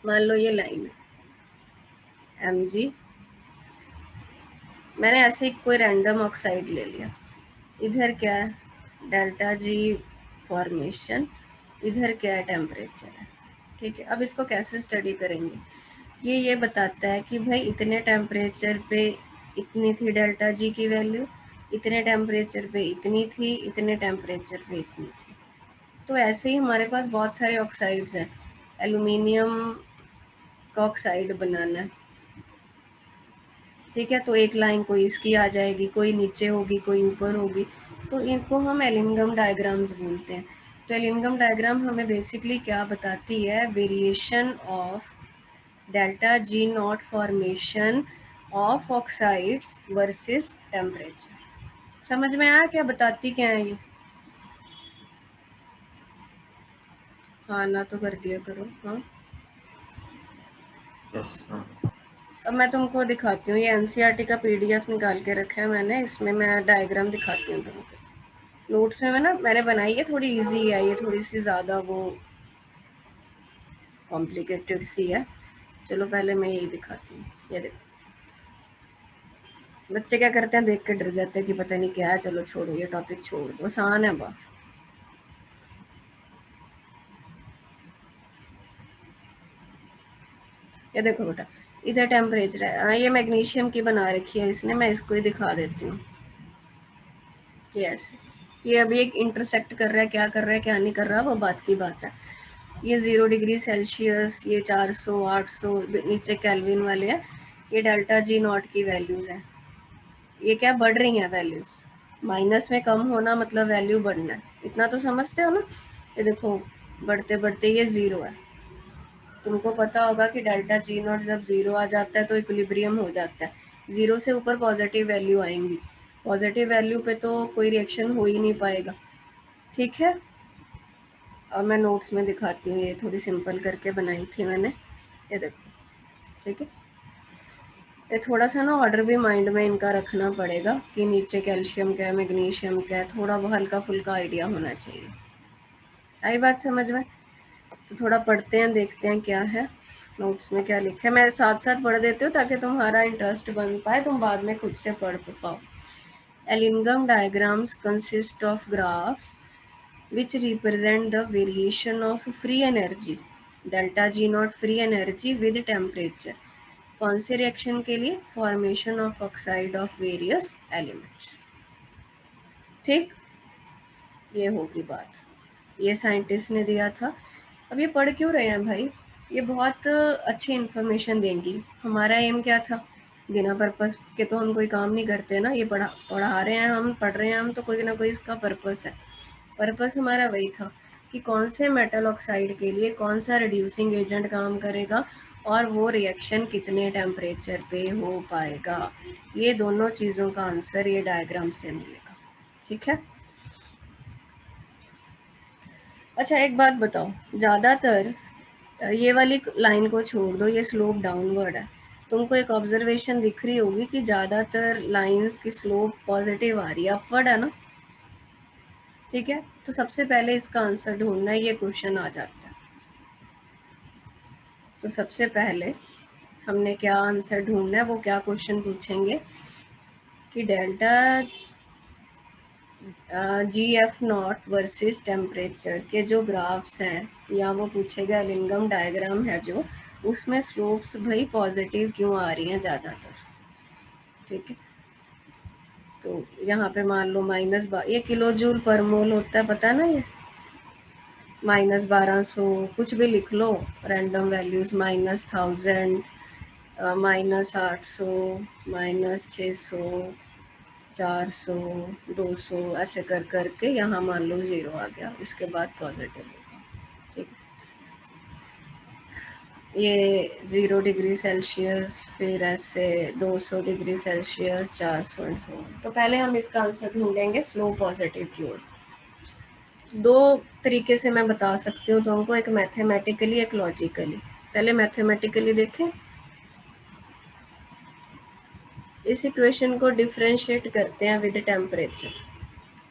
मान लो ये लाइन है एम जी, मैंने ऐसे ही कोई रैंडम ऑक्साइड ले लिया, इधर क्या है डेल्टा जी फॉर्मेशन, इधर क्या है टेम्परेचर है। ठीक है, अब इसको कैसे स्टडी करेंगे, ये बताता है कि भाई इतने टेम्परेचर पे इतनी थी डेल्टा जी की वैल्यू, इतने टेम्परेचर पे इतनी थी, इतने टेम्परेचर पे इतनी थी। तो ऐसे ही हमारे पास बहुत सारे ऑक्साइड्स हैं, एल्यूमिनियम का ऑक्साइड बनाना है, ठीक है, तो एक लाइन कोई इसकी आ जाएगी, कोई नीचे होगी, कोई ऊपर होगी, तो इनको हम एलिंगम डायग्राम्स बोलते हैं। तो एलिनगम डायग्राम हमें बेसिकली क्या बताती है, variation of delta G not formation of oxides versus temperature. समझ में आया क्या बताती क्या है ये? हाँ ना तो कर दिया करो। हाँ Yes. अब मैं तुमको दिखाती हूँ, ये एनसीईआरटी का पीडीएफ निकाल के रखा है मैंने, इसमें मैं डायग्राम दिखाती हूँ तुमको। नोट्स में मैंने बनाई है, थोड़ी इजी है ये, थोड़ी सी ज़्यादा वो कॉम्प्लिकेटेड सी है। चलो पहले मैं यही दिखाती हूँ। ये देखो, बच्चे क्या करते हैं, देख के डर जाते हैं कि पता नहीं क्या है। चलो छोड़ो, ये टॉपिक छोड़ दो, आसान है बहुत। ये देखो बेटा, इधर टेम्परेचर है। हाँ, ये मैग्नीशियम की बना रखी है इसने, मैं इसको ही दिखा देती हूँ। यस, ये अभी एक इंटरसेक्ट कर रहा है, क्या कर रहा है क्या नहीं कर रहा वो बात की बात है। ये 0 डिग्री सेल्सियस, ये 400 800 नीचे केल्विन वाले हैं। ये डेल्टा जी नॉट की वैल्यूज़ हैं। ये क्या बढ़ रही हैं वैल्यूज़, माइनस में कम होना मतलब वैल्यू बढ़ना है, इतना तो समझते हो ना। ये देखो बढ़ते बढ़ते ये 0 है। तुमको पता होगा कि डेल्टा जी नॉट जब 0 आ जाता है तो इक्विलिब्रियम हो जाता है। 0 से ऊपर पॉजिटिव वैल्यू आएंगी, पॉजिटिव वैल्यू पे तो कोई रिएक्शन हो ही नहीं पाएगा। ठीक है, अब मैं नोट्स में दिखाती हूँ, ये थोड़ी सिंपल करके बनाई थी मैंने। ये देखो, ठीक है, ये थोड़ा सा ना ऑर्डर भी माइंड में इनका रखना पड़ेगा कि नीचे कैल्शियम क्या है, मैग्नीशियम क्या है, थोड़ा वो हल्का फुल्का आइडिया होना चाहिए। आई बात समझ में? तो थोड़ा पढ़ते हैं, देखते हैं क्या है नोट्स में क्या लिखा है। मैं साथ साथ पढ़ देती हूँ ताकि तुम्हारा इंटरेस्ट बन पाए, तुम बाद में खुद से पढ़ पाओ। Ellingham diagrams consist of graphs which represent the variation of free energy delta G naught free energy with temperature। कौन से रिएक्शन के लिए? Formation of oxide of various elements. ठीक, ये होगी बात, ये साइंटिस्ट ने दिया था। अब ये पढ़ क्यों रहे हैं भाई, ये बहुत अच्छी इन्फॉर्मेशन देंगी। हमारा एम क्या था, बिना पर्पस के तो हम कोई काम नहीं करते ना। ये पढ़ा रहे हैं हम, पढ़ रहे हैं हम, तो कोई ना कोई इसका पर्पस है। पर्पस हमारा वही था कि कौन से मेटल ऑक्साइड के लिए कौन सा रिड्यूसिंग एजेंट काम करेगा और वो रिएक्शन कितने टेम्परेचर पे हो पाएगा। ये दोनों चीज़ों का आंसर ये डायग्राम से मिलेगा। ठीक है, अच्छा एक बात बताओ, ज़्यादातर ये वाली लाइन को छोड़ दो, ये स्लोप डाउनवर्ड है। तुमको एक ऑब्जर्वेशन दिख रही होगी कि ज़्यादातर लाइंस की स्लोप पॉजिटिव आ रही है, अपवर्ड है ना। ठीक है, तो सबसे पहले इसका आंसर ढूंढना है, ये क्वेश्चन आ जाता है। तो सबसे पहले हमने क्या आंसर ढूंढना है, वो क्या क्वेश्चन पूछेंगे कि delta G F not versus temperature के जो ग्राफ्स हैं, या वो पूछेगा एलिनगम डायग्राम है जो, उसमें स्लोप्स भाई पॉजिटिव क्यों आ रही हैं ज़्यादातर। ठीक है, तो यहाँ पे मान लो ये किलो जूल पर मोल होता है, पता है ना ये, -1200 कुछ भी लिख लो, रैंडम वैल्यूज़, -1000, -800, -600, 400, 200, ऐसे कर करके यहाँ मान लो 0 आ गया, इसके बाद पॉजिटिव होगा। ठीक, ये 0 डिग्री सेल्सियस, फिर ऐसे 200 degree Celsius, 400 and so on. तो पहले हम इसका आंसर ढूंढेंगे स्लो पॉजिटिव की ओर। दो तरीके से मैं बता सकती हूँ तुमको, एक मैथमेटिकली, एक लॉजिकली। पहले मैथमेटिकली देखें, इस इक्वेशन को डिफरेंशिएट करते हैं विद टेम्परेचर।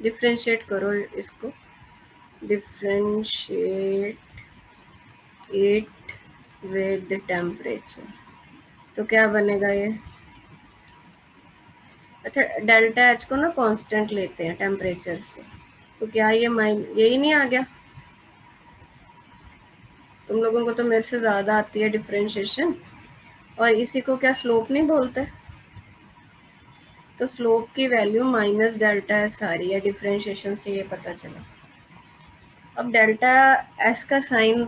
डिफरेंशिएट करो इसको, डिफरेंशिएट इट विद टेम्परेचर, तो क्या बनेगा ये। अच्छा, डेल्टा एच को ना कांस्टेंट लेते हैं टेम्परेचर से, तो क्या ये यही नहीं आ गया। तुम लोगों को तो मेरे से ज़्यादा आती है डिफरेंशिएशन, और इसी को क्या स्लोप नहीं बोलते। तो स्लोप की वैल्यू माइनस डेल्टा एस आ रही है, डिफरेंशिएशन से ये पता चला। अब डेल्टा एस का साइन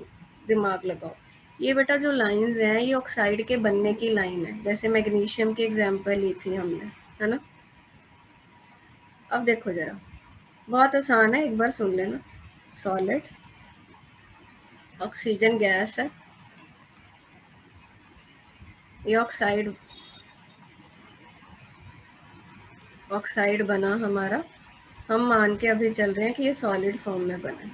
दिमाग लगाओ, ये बेटा जो लाइंस हैं ये ऑक्साइड के बनने की लाइन है, जैसे मैग्नीशियम की एग्जांपल ली थी हमने, है ना। अब देखो जरा, बहुत आसान है, एक बार सुन लेना। सॉलिड, ऑक्सीजन गैस है, ये ऑक्साइड बना हमारा, हम मान के अभी चल रहे हैं कि ये सॉलिड फॉर्म में बना है।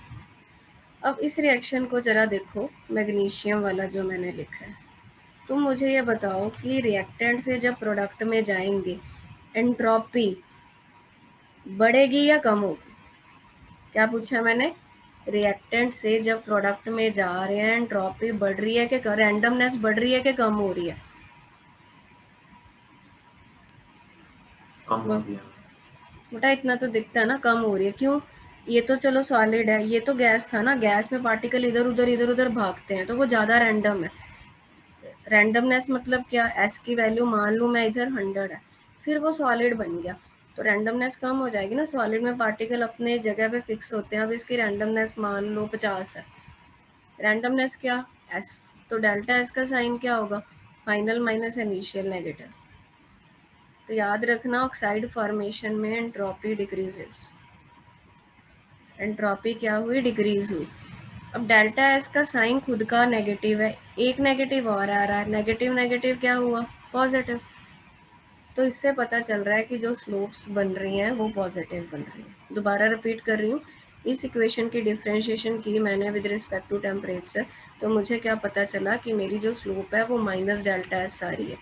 अब इस रिएक्शन को जरा देखो, मैग्नीशियम वाला जो मैंने लिखा है, तुम मुझे ये बताओ कि रिएक्टेंट से जब प्रोडक्ट में जाएंगे एंट्रोपी बढ़ेगी या कम होगी? क्या पूछा मैंने? रिएक्टेंट से जब प्रोडक्ट में जा रहे हैं एंट्रोपी बढ़ रही है कि रैंडमनेस बढ़ रही है कि कम हो रही है? कम हो गया। बेटा इतना तो दिखता है ना, कम हो रही है। क्यों? ये तो चलो सॉलिड है, ये तो गैस था ना, गैस में पार्टिकल इधर उधर भागते हैं तो वो ज़्यादा रैंडम है। रैंडमनेस मतलब क्या? एस की वैल्यू मान लूँ मैं इधर 100 है, फिर वो सॉलिड बन गया तो रैंडमनेस कम हो जाएगी ना। सॉलिड में पार्टिकल अपने जगह पे फिक्स होते हैं। अब इसकी रैंडमनेस मान लो 50 है। रैंडमनेस क्या? एस, तो डेल्टा एस का साइन क्या होगा? Final minus initial negative. तो याद रखना ऑक्साइड फॉर्मेशन में एंट्रोपी डिक्रीजेस, एंट्रोपी क्या हुई? डिक्रीज हुई। अब डेल्टा एस का साइन खुद का नेगेटिव है, एक नेगेटिव और आ रहा है, नेगेटिव नेगेटिव क्या हुआ? पॉजिटिव। तो इससे पता चल रहा है कि जो स्लोप्स बन रही हैं वो पॉजिटिव बन रही हैं। दोबारा रिपीट कर रही हूँ, इस इक्वेशन की डिफरेंशिएशन की मैंने विद रिस्पेक्ट टू टेम्परेचर, तो मुझे क्या पता चला कि मेरी जो स्लोप है वो माइनस डेल्टा एस आ रही है।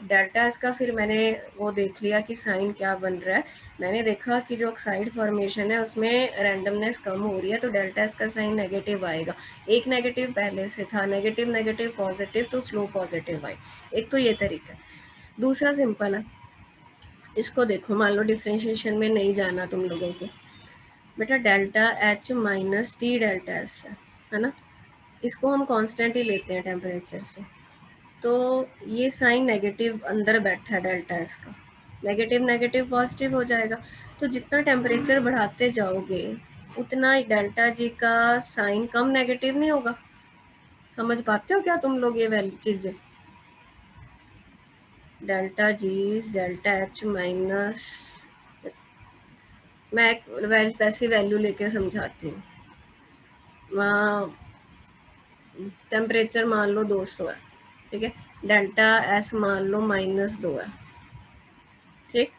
डेल्टा एस का फिर मैंने वो देख लिया कि साइन क्या बन रहा है। मैंने देखा कि जो ऑक्साइड फॉर्मेशन है उसमें रैंडमनेस कम हो रही है तो डेल्टा एस का साइन नेगेटिव आएगा। एक नेगेटिव पहले से था, नेगेटिव नेगेटिव पॉजिटिव, तो स्लोप पॉजिटिव आई। एक तो ये तरीका है। दूसरा सिंपल है, इसको देखो, मान लो डिफरेंशिएशन में नहीं जाना तुम लोगों को। बेटा delta H minus T delta S है ना, इसको हम कांस्टेंट ही लेते हैं टेम्परेचर से, तो ये साइन नेगेटिव अंदर बैठा है डेल्टा एस का, नेगेटिव नेगेटिव पॉजिटिव हो जाएगा। तो जितना टेम्परेचर बढ़ाते जाओगे उतना डेल्टा जी का साइन कम नेगेटिव नहीं होगा। समझ पाते हो क्या तुम लोग ये वैल्यू चीज़ें? Delta G delta H minus, मैं वैसी वैल्यू लेके समझाती हूँ। वहाँ टेम्परेचर मान लो 200 है, ठीक है, डेल्टा एस मान लो -2 है, ठीक,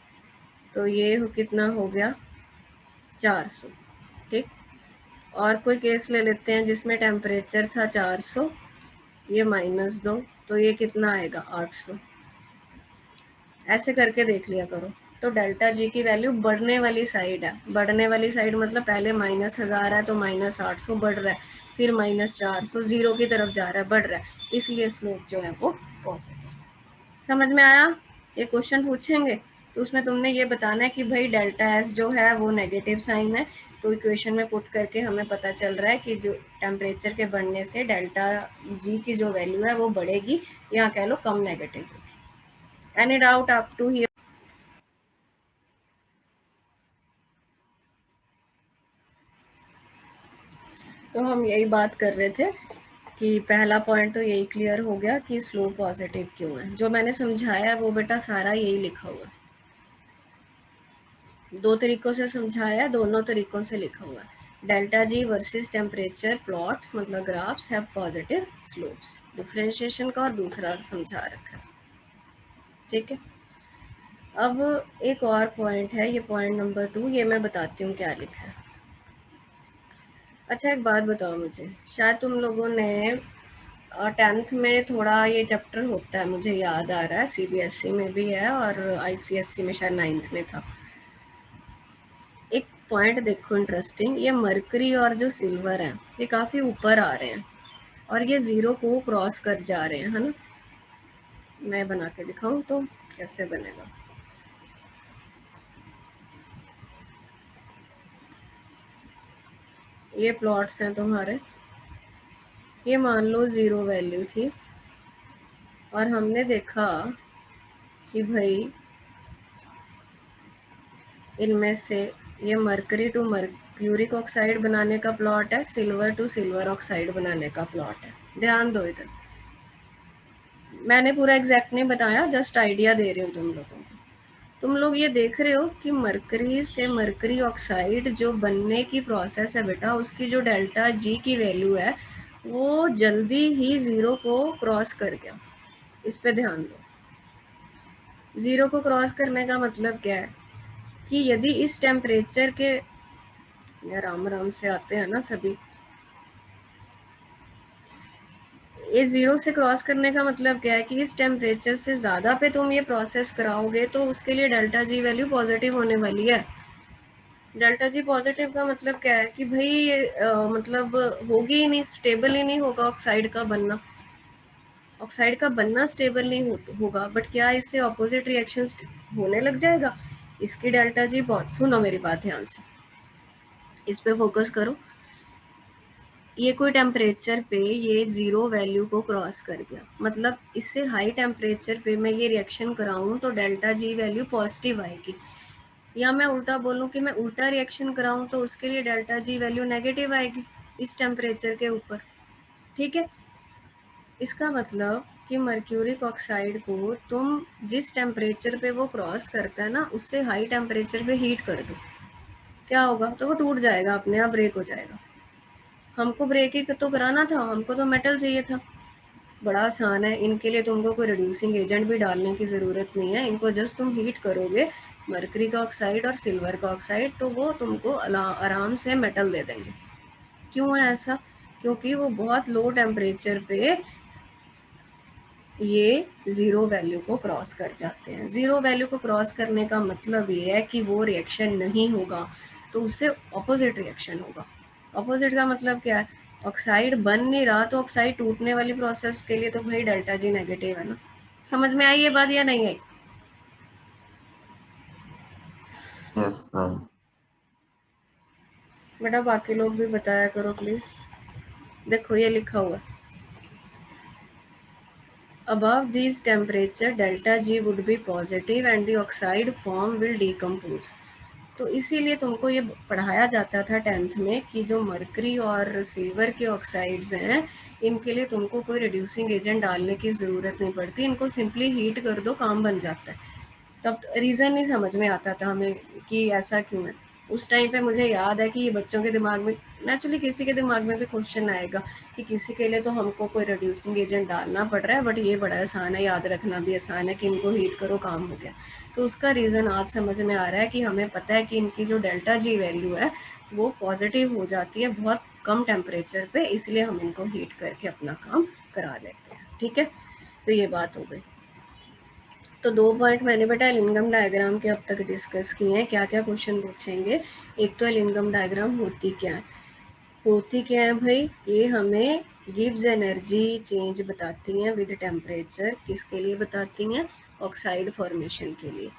तो ये कितना हो गया? 400, ठीक। और कोई केस ले लेते हैं जिसमें टेम्परेचर था 400, ये -2, तो ये कितना आएगा? 800। ऐसे करके देख लिया करो। तो डेल्टा जी की वैल्यू बढ़ने वाली साइड है। बढ़ने वाली साइड मतलब पहले -1000 है तो -800 बढ़ रहा है, फिर -400, 0 की तरफ जा रहा है, बढ़ रहा है, इसलिए स्लोप जो है वो पॉजिटिव। समझ में आया? ये क्वेश्चन पूछेंगे तो उसमें तुमने ये बताना है कि भाई डेल्टा एस जो है वो नेगेटिव साइन है, तो इक्वेशन में पुट करके हमें पता चल रहा है कि जो टेम्परेचर के बढ़ने से डेल्टा जी की जो वैल्यू है वो बढ़ेगी, या कह लो कम नेगेटिव होगी। Any doubt up to here? तो हम यही बात कर रहे थे कि पहला पॉइंट तो यही क्लियर हो गया कि स्लोप पॉजिटिव क्यों है। जो मैंने समझाया है वो बेटा सारा यही लिखा हुआ है, 2 तरीकों से समझाया, दोनों तरीकों से लिखा हुआ है। Delta G versus temperature plots मतलब graphs have positive slopes, differentiation का और दूसरा समझा रखा है, ठीक है। अब एक और पॉइंट है, ये पॉइंट नंबर 2, ये मैं बताती हूँ क्या लिखा है। अच्छा एक बात बताओ मुझे, शायद तुम लोगों ने 10th में थोड़ा ये चैप्टर होता है, मुझे याद आ रहा है, CBSE में भी है और ICSE में शायद 9th में था। एक पॉइंट देखो इंटरेस्टिंग, ये मरकरी और जो सिल्वर है ये काफ़ी ऊपर आ रहे हैं और ये 0 को क्रॉस कर जा रहे हैं, है ना। मैं बना के दिखाऊं तो कैसे बनेगा? ये प्लॉट्स हैं तुम्हारे, ये मान लो 0 वैल्यू थी और हमने देखा कि भाई इनमें से ये मरकरी टू मर्क्यूरिक ऑक्साइड बनाने का प्लॉट है, सिल्वर टू सिल्वर ऑक्साइड बनाने का प्लॉट है। ध्यान दो इधर, मैंने पूरा एग्जैक्ट नहीं बताया, जस्ट आइडिया दे रही हूँ तुम लोगों को। तुम लोग ये देख रहे हो कि मरकरी से मरकरी ऑक्साइड जो बनने की प्रोसेस है बेटा, उसकी जो डेल्टा जी की वैल्यू है वो जल्दी ही 0 को क्रॉस कर गया। इस पे ध्यान दो। 0 को क्रॉस करने का मतलब क्या है कि यदि इस टेम्परेचर के, यार आराम से आते हैं ना सभी, ये 0 से क्रॉस करने का मतलब क्या है कि इस टेम्परेचर से ज़्यादा पे तुम ये प्रोसेस कराओगे तो उसके लिए डेल्टा जी वैल्यू पॉजिटिव होने वाली है। डेल्टा जी पॉजिटिव का मतलब क्या है कि भाई मतलब होगी ही नहीं, स्टेबल ही नहीं होगा ऑक्साइड का बनना। ऑक्साइड का बनना स्टेबल नहीं होगा, बट क्या इससे ऑपोजिट रिएक्शंस होने लग जाएगा। इसकी डेल्टा जी बहुत, सुनो मेरी बात ध्यान से, इस पे फोकस करो। ये कोई टेम्परेचर पे ये 0 वैल्यू को क्रॉस कर गया, मतलब इससे हाई टेम्परेचर पे मैं ये रिएक्शन कराऊं तो डेल्टा जी वैल्यू पॉजिटिव आएगी। या मैं उल्टा बोलूं कि मैं उल्टा रिएक्शन कराऊं तो उसके लिए डेल्टा जी वैल्यू नेगेटिव आएगी इस टेम्परेचर के ऊपर। ठीक है, इसका मतलब कि मर्क्यूरिक ऑक्साइड को तुम जिस टेम्परेचर पे वो क्रॉस करता है ना, उससे हाई टेम्परेचर पे हीट कर दो, क्या होगा, तो वो टूट जाएगा, अपने आप ब्रेक हो जाएगा। हमको ब्रेक ही तो कराना था, हमको तो मेटल चाहिए था। बड़ा आसान है, इनके लिए तुमको कोई रिड्यूसिंग एजेंट भी डालने की ज़रूरत नहीं है। इनको जस्ट तुम हीट करोगे मरकरी का ऑक्साइड और सिल्वर का ऑक्साइड, तो वो तुमको आराम से मेटल दे देंगे। क्यों है ऐसा? क्योंकि वो बहुत लो टेम्परेचर पे ये 0 वैल्यू को क्रॉस कर जाते हैं। 0 वैल्यू को क्रॉस करने का मतलब ये है कि वो रिएक्शन नहीं होगा, तो उससे ऑपोजिट रिएक्शन होगा। ऑपोजिट का मतलब क्या है, ऑक्साइड बन नहीं रहा तो ऑक्साइड टूटने वाली प्रोसेस के लिए तो भाई डेल्टा जी नेगेटिव है ना। समझ में आई ये बात या नहीं आई? Yes, ma'am. बेटा बाकी लोग भी बताया करो प्लीज। देखो ये लिखा हुआ है, above these temperature delta G would be positive and the oxide form will decompose। तो इसीलिए तुमको ये पढ़ाया जाता था 10th में कि जो मरकरी और सिल्वर के ऑक्साइड्स हैं, इनके लिए तुमको कोई रिड्यूसिंग एजेंट डालने की ज़रूरत नहीं पड़ती, इनको सिंपली हीट कर दो, काम बन जाता है। तब रीज़न नहीं समझ में आता था हमें कि ऐसा क्यों है। उस टाइम पे मुझे याद है कि ये बच्चों के दिमाग में, नेचुरली किसी के दिमाग में भी क्वेश्चन आएगा कि किसी के लिए तो हमको कोई रिड्यूसिंग एजेंट डालना पड़ रहा है, बट ये बड़ा आसान है, याद रखना भी आसान है कि इनको हीट करो, काम हो गया। तो उसका रीज़न आज समझ में आ रहा है कि हमें पता है कि इनकी जो डेल्टा जी वैल्यू है वो पॉजिटिव हो जाती है बहुत कम टेम्परेचर पे, इसलिए हम इनको हीट करके अपना काम करा लेते हैं। ठीक है, तो ये बात हो गई। तो 2 पॉइंट मैंने बेटा एलिंगम डायग्राम के अब तक डिस्कस किए हैं। क्या क्या क्वेश्चन पूछेंगे, एक तो एलिंगम डायग्राम होती क्या है, होती क्या है भाई, ये हमें गिव्स एनर्जी चेंज बताती हैं विद टेम्परेचर। किसके लिए बताती हैं? ऑक्साइड फॉर्मेशन के लिए।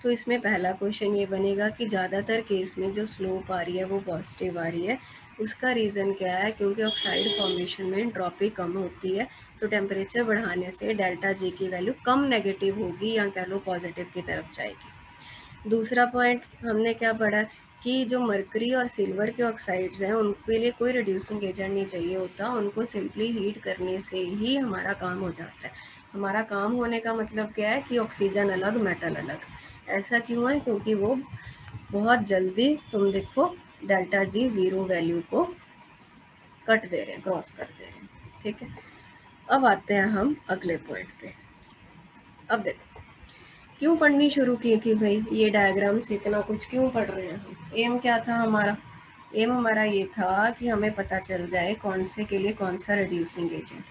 तो इसमें पहला क्वेश्चन ये बनेगा कि ज़्यादातर केस में जो स्लोप आ रही है वो पॉजिटिव आ रही है। उसका रीज़न क्या है? क्योंकि ऑक्साइड फॉर्मेशन में एंट्रोपी कम होती है, तो टेम्परेचर बढ़ाने से डेल्टा जी की वैल्यू कम नेगेटिव होगी या कह लो पॉजिटिव की तरफ जाएगी। दूसरा पॉइंट हमने क्या पढ़ा कि जो मरकरी और सिल्वर के ऑक्साइड्स हैं उनके लिए कोई रिड्यूसिंग एजेंट नहीं चाहिए होता, उनको सिंपली हीट करने से ही हमारा काम हो जाता है। हमारा काम होने का मतलब क्या है कि ऑक्सीजन अलग मेटल अलग। ऐसा क्यों है? क्योंकि वो बहुत जल्दी, तुम देखो डेल्टा जी 0 वैल्यू को कट दे रहे हैं, क्रॉस कर दे रहे हैं। ठीक है, अब आते हैं हम अगले पॉइंट पे। अब देखो क्यों पढ़नी शुरू की थी भाई ये डायग्राम से, इतना कुछ क्यों पढ़ रहे हैं हम? एम क्या था हमारा? एम हमारा ये था कि हमें पता चल जाए कौन से के लिए कौन सा रिड्यूसिंग एजेंट।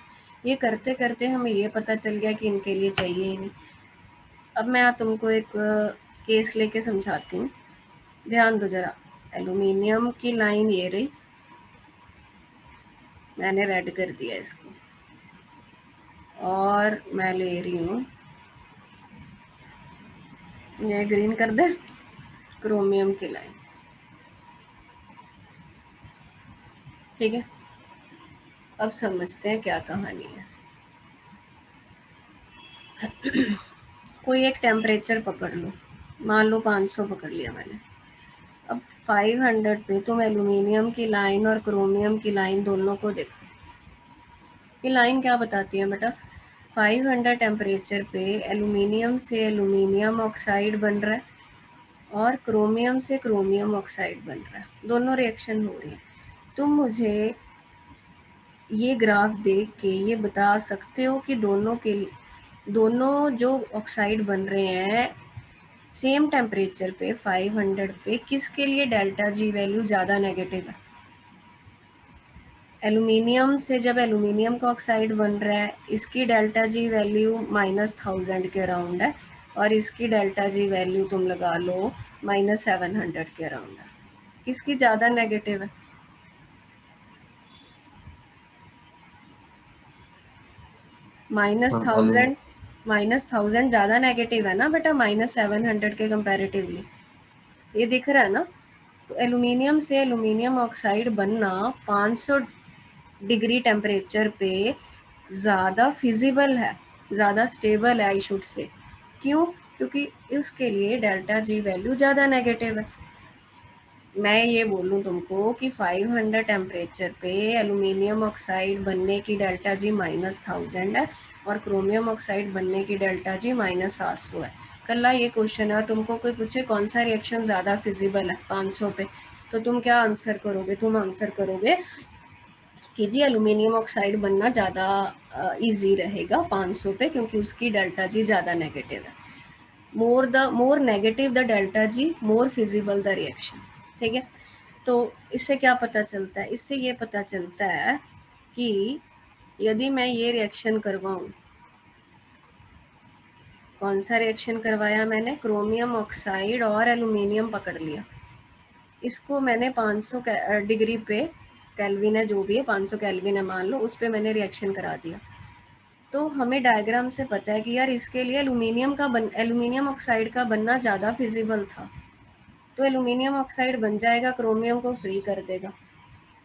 ये करते करते हमें ये पता चल गया कि इनके लिए चाहिए ही नहीं। अब मैं तुमको एक केस लेके समझाती हूँ, ध्यान दो जरा। एल्यूमिनियम की लाइन ये रही, मैंने रेड कर दिया इसको, और मैं ले रही हूँ, ये ग्रीन कर दे, क्रोमियम की लाइन। ठीक है, अब समझते हैं क्या कहानी है। कोई एक टेम्परेचर पकड़ लो, मान लो 500 पकड़ लिया मैंने। अब 500 पे तुम एल्यूमिनियम की लाइन और क्रोमियम की लाइन दोनों को देखो। ये लाइन क्या बताती है बेटा? 500 टेम्परेचर पे एल्यूमिनियम से एल्यूमिनियम ऑक्साइड बन रहा है और क्रोमियम से क्रोमियम ऑक्साइड बन रहा है, दोनों रिएक्शन हो रही है। तुम मुझे ये ग्राफ देख के ये बता सकते हो कि दोनों जो ऑक्साइड बन रहे हैं सेम टेम्परेचर पे 500 पे, किसके लिए डेल्टा जी वैल्यू ज़्यादा नेगेटिव है? एल्यूमिनियम से जब एल्यूमिनियम का ऑक्साइड बन रहा है, इसकी डेल्टा जी वैल्यू -1000 के अराउंड है और इसकी डेल्टा जी वैल्यू तुम लगा लो -700 के अराउंड है। किसकी ज़्यादा नेगेटिव है? -1000 ज़्यादा नेगेटिव है ना बेटा, -700 के कंपैरेटिवली, ये दिख रहा है ना। तो एल्यूमिनियम से एल्यूमिनियम ऑक्साइड बनना 500 डिग्री टेम्परेचर पे ज़्यादा फिजिबल है, ज़्यादा स्टेबल है आई शुड से। क्यों? क्योंकि उसके लिए डेल्टा जी वैल्यू ज़्यादा नेगेटिव है। मैं ये बोलूँ तुमको कि 500 टेम्परेचर पे एल्यूमिनियम ऑक्साइड बनने की डेल्टा जी -1000 है और क्रोमियम ऑक्साइड बनने की डेल्टा जी -700 है। कल ये क्वेश्चन है और तुमको कोई पूछे कौन सा रिएक्शन ज़्यादा फिजिबल है 500 पे, तो तुम क्या आंसर करोगे? तुम आंसर करोगे कि जी एल्यूमिनियम ऑक्साइड बनना ज़्यादा इजी रहेगा 500 पे, क्योंकि उसकी डेल्टा जी ज़्यादा नेगेटिव है। More negative the delta G, more feasible the reaction. ठीक है, तो इससे क्या पता चलता है? इससे ये पता चलता है कि यदि मैं ये रिएक्शन करवाऊँ, कौन सा रिएक्शन करवाया मैंने? क्रोमियम ऑक्साइड और एल्यूमिनियम पकड़ लिया, इसको मैंने 500 डिग्री पे, केल्विन है जो भी है, 500 केल्विन है मान लो, उस पे मैंने रिएक्शन करा दिया। तो हमें डायग्राम से पता है कि यार इसके लिए एल्यूमिनियम ऑक्साइड का बनना ज़्यादा फिजिबल था, तो एल्यूमिनियम ऑक्साइड बन जाएगा, क्रोमियम को फ्री कर देगा।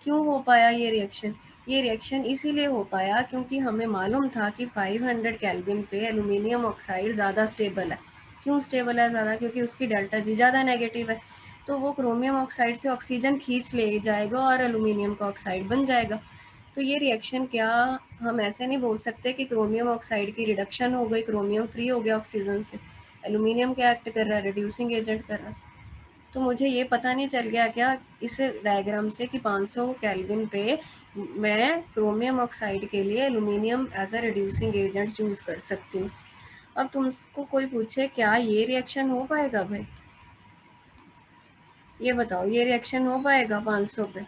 क्यों हो पाया ये रिएक्शन? ये रिएक्शन इसीलिए हो पाया क्योंकि हमें मालूम था कि 500 केल्विन पे एल्यूमिनियम ऑक्साइड ज़्यादा स्टेबल है। क्यों स्टेबल है ज़्यादा? क्योंकि उसकी डेल्टा जी ज़्यादा नेगेटिव है, तो वो क्रोमियम ऑक्साइड से ऑक्सीजन खींच ले जाएगा और एल्यूमिनियम का ऑक्साइड बन जाएगा। तो ये रिएक्शन क्या, हम ऐसे नहीं बोल सकते कि क्रोमियम ऑक्साइड की रिडक्शन हो गई, क्रोमियम फ्री हो गया ऑक्सीजन से, एल्यूमिनियम क्या एक्ट कर रहा है? रिड्यूसिंग एजेंट कर रहा है। तो मुझे ये पता नहीं चल गया क्या इस डायग्राम से कि 500 केल्विन पे मैं क्रोमियम ऑक्साइड के लिए aluminium as a reducing agent use कर सकती हूँ। अब तुमको कोई पूछे क्या ये रिएक्शन हो पाएगा भाई, ये बताओ, ये रिएक्शन हो पाएगा 500 पे?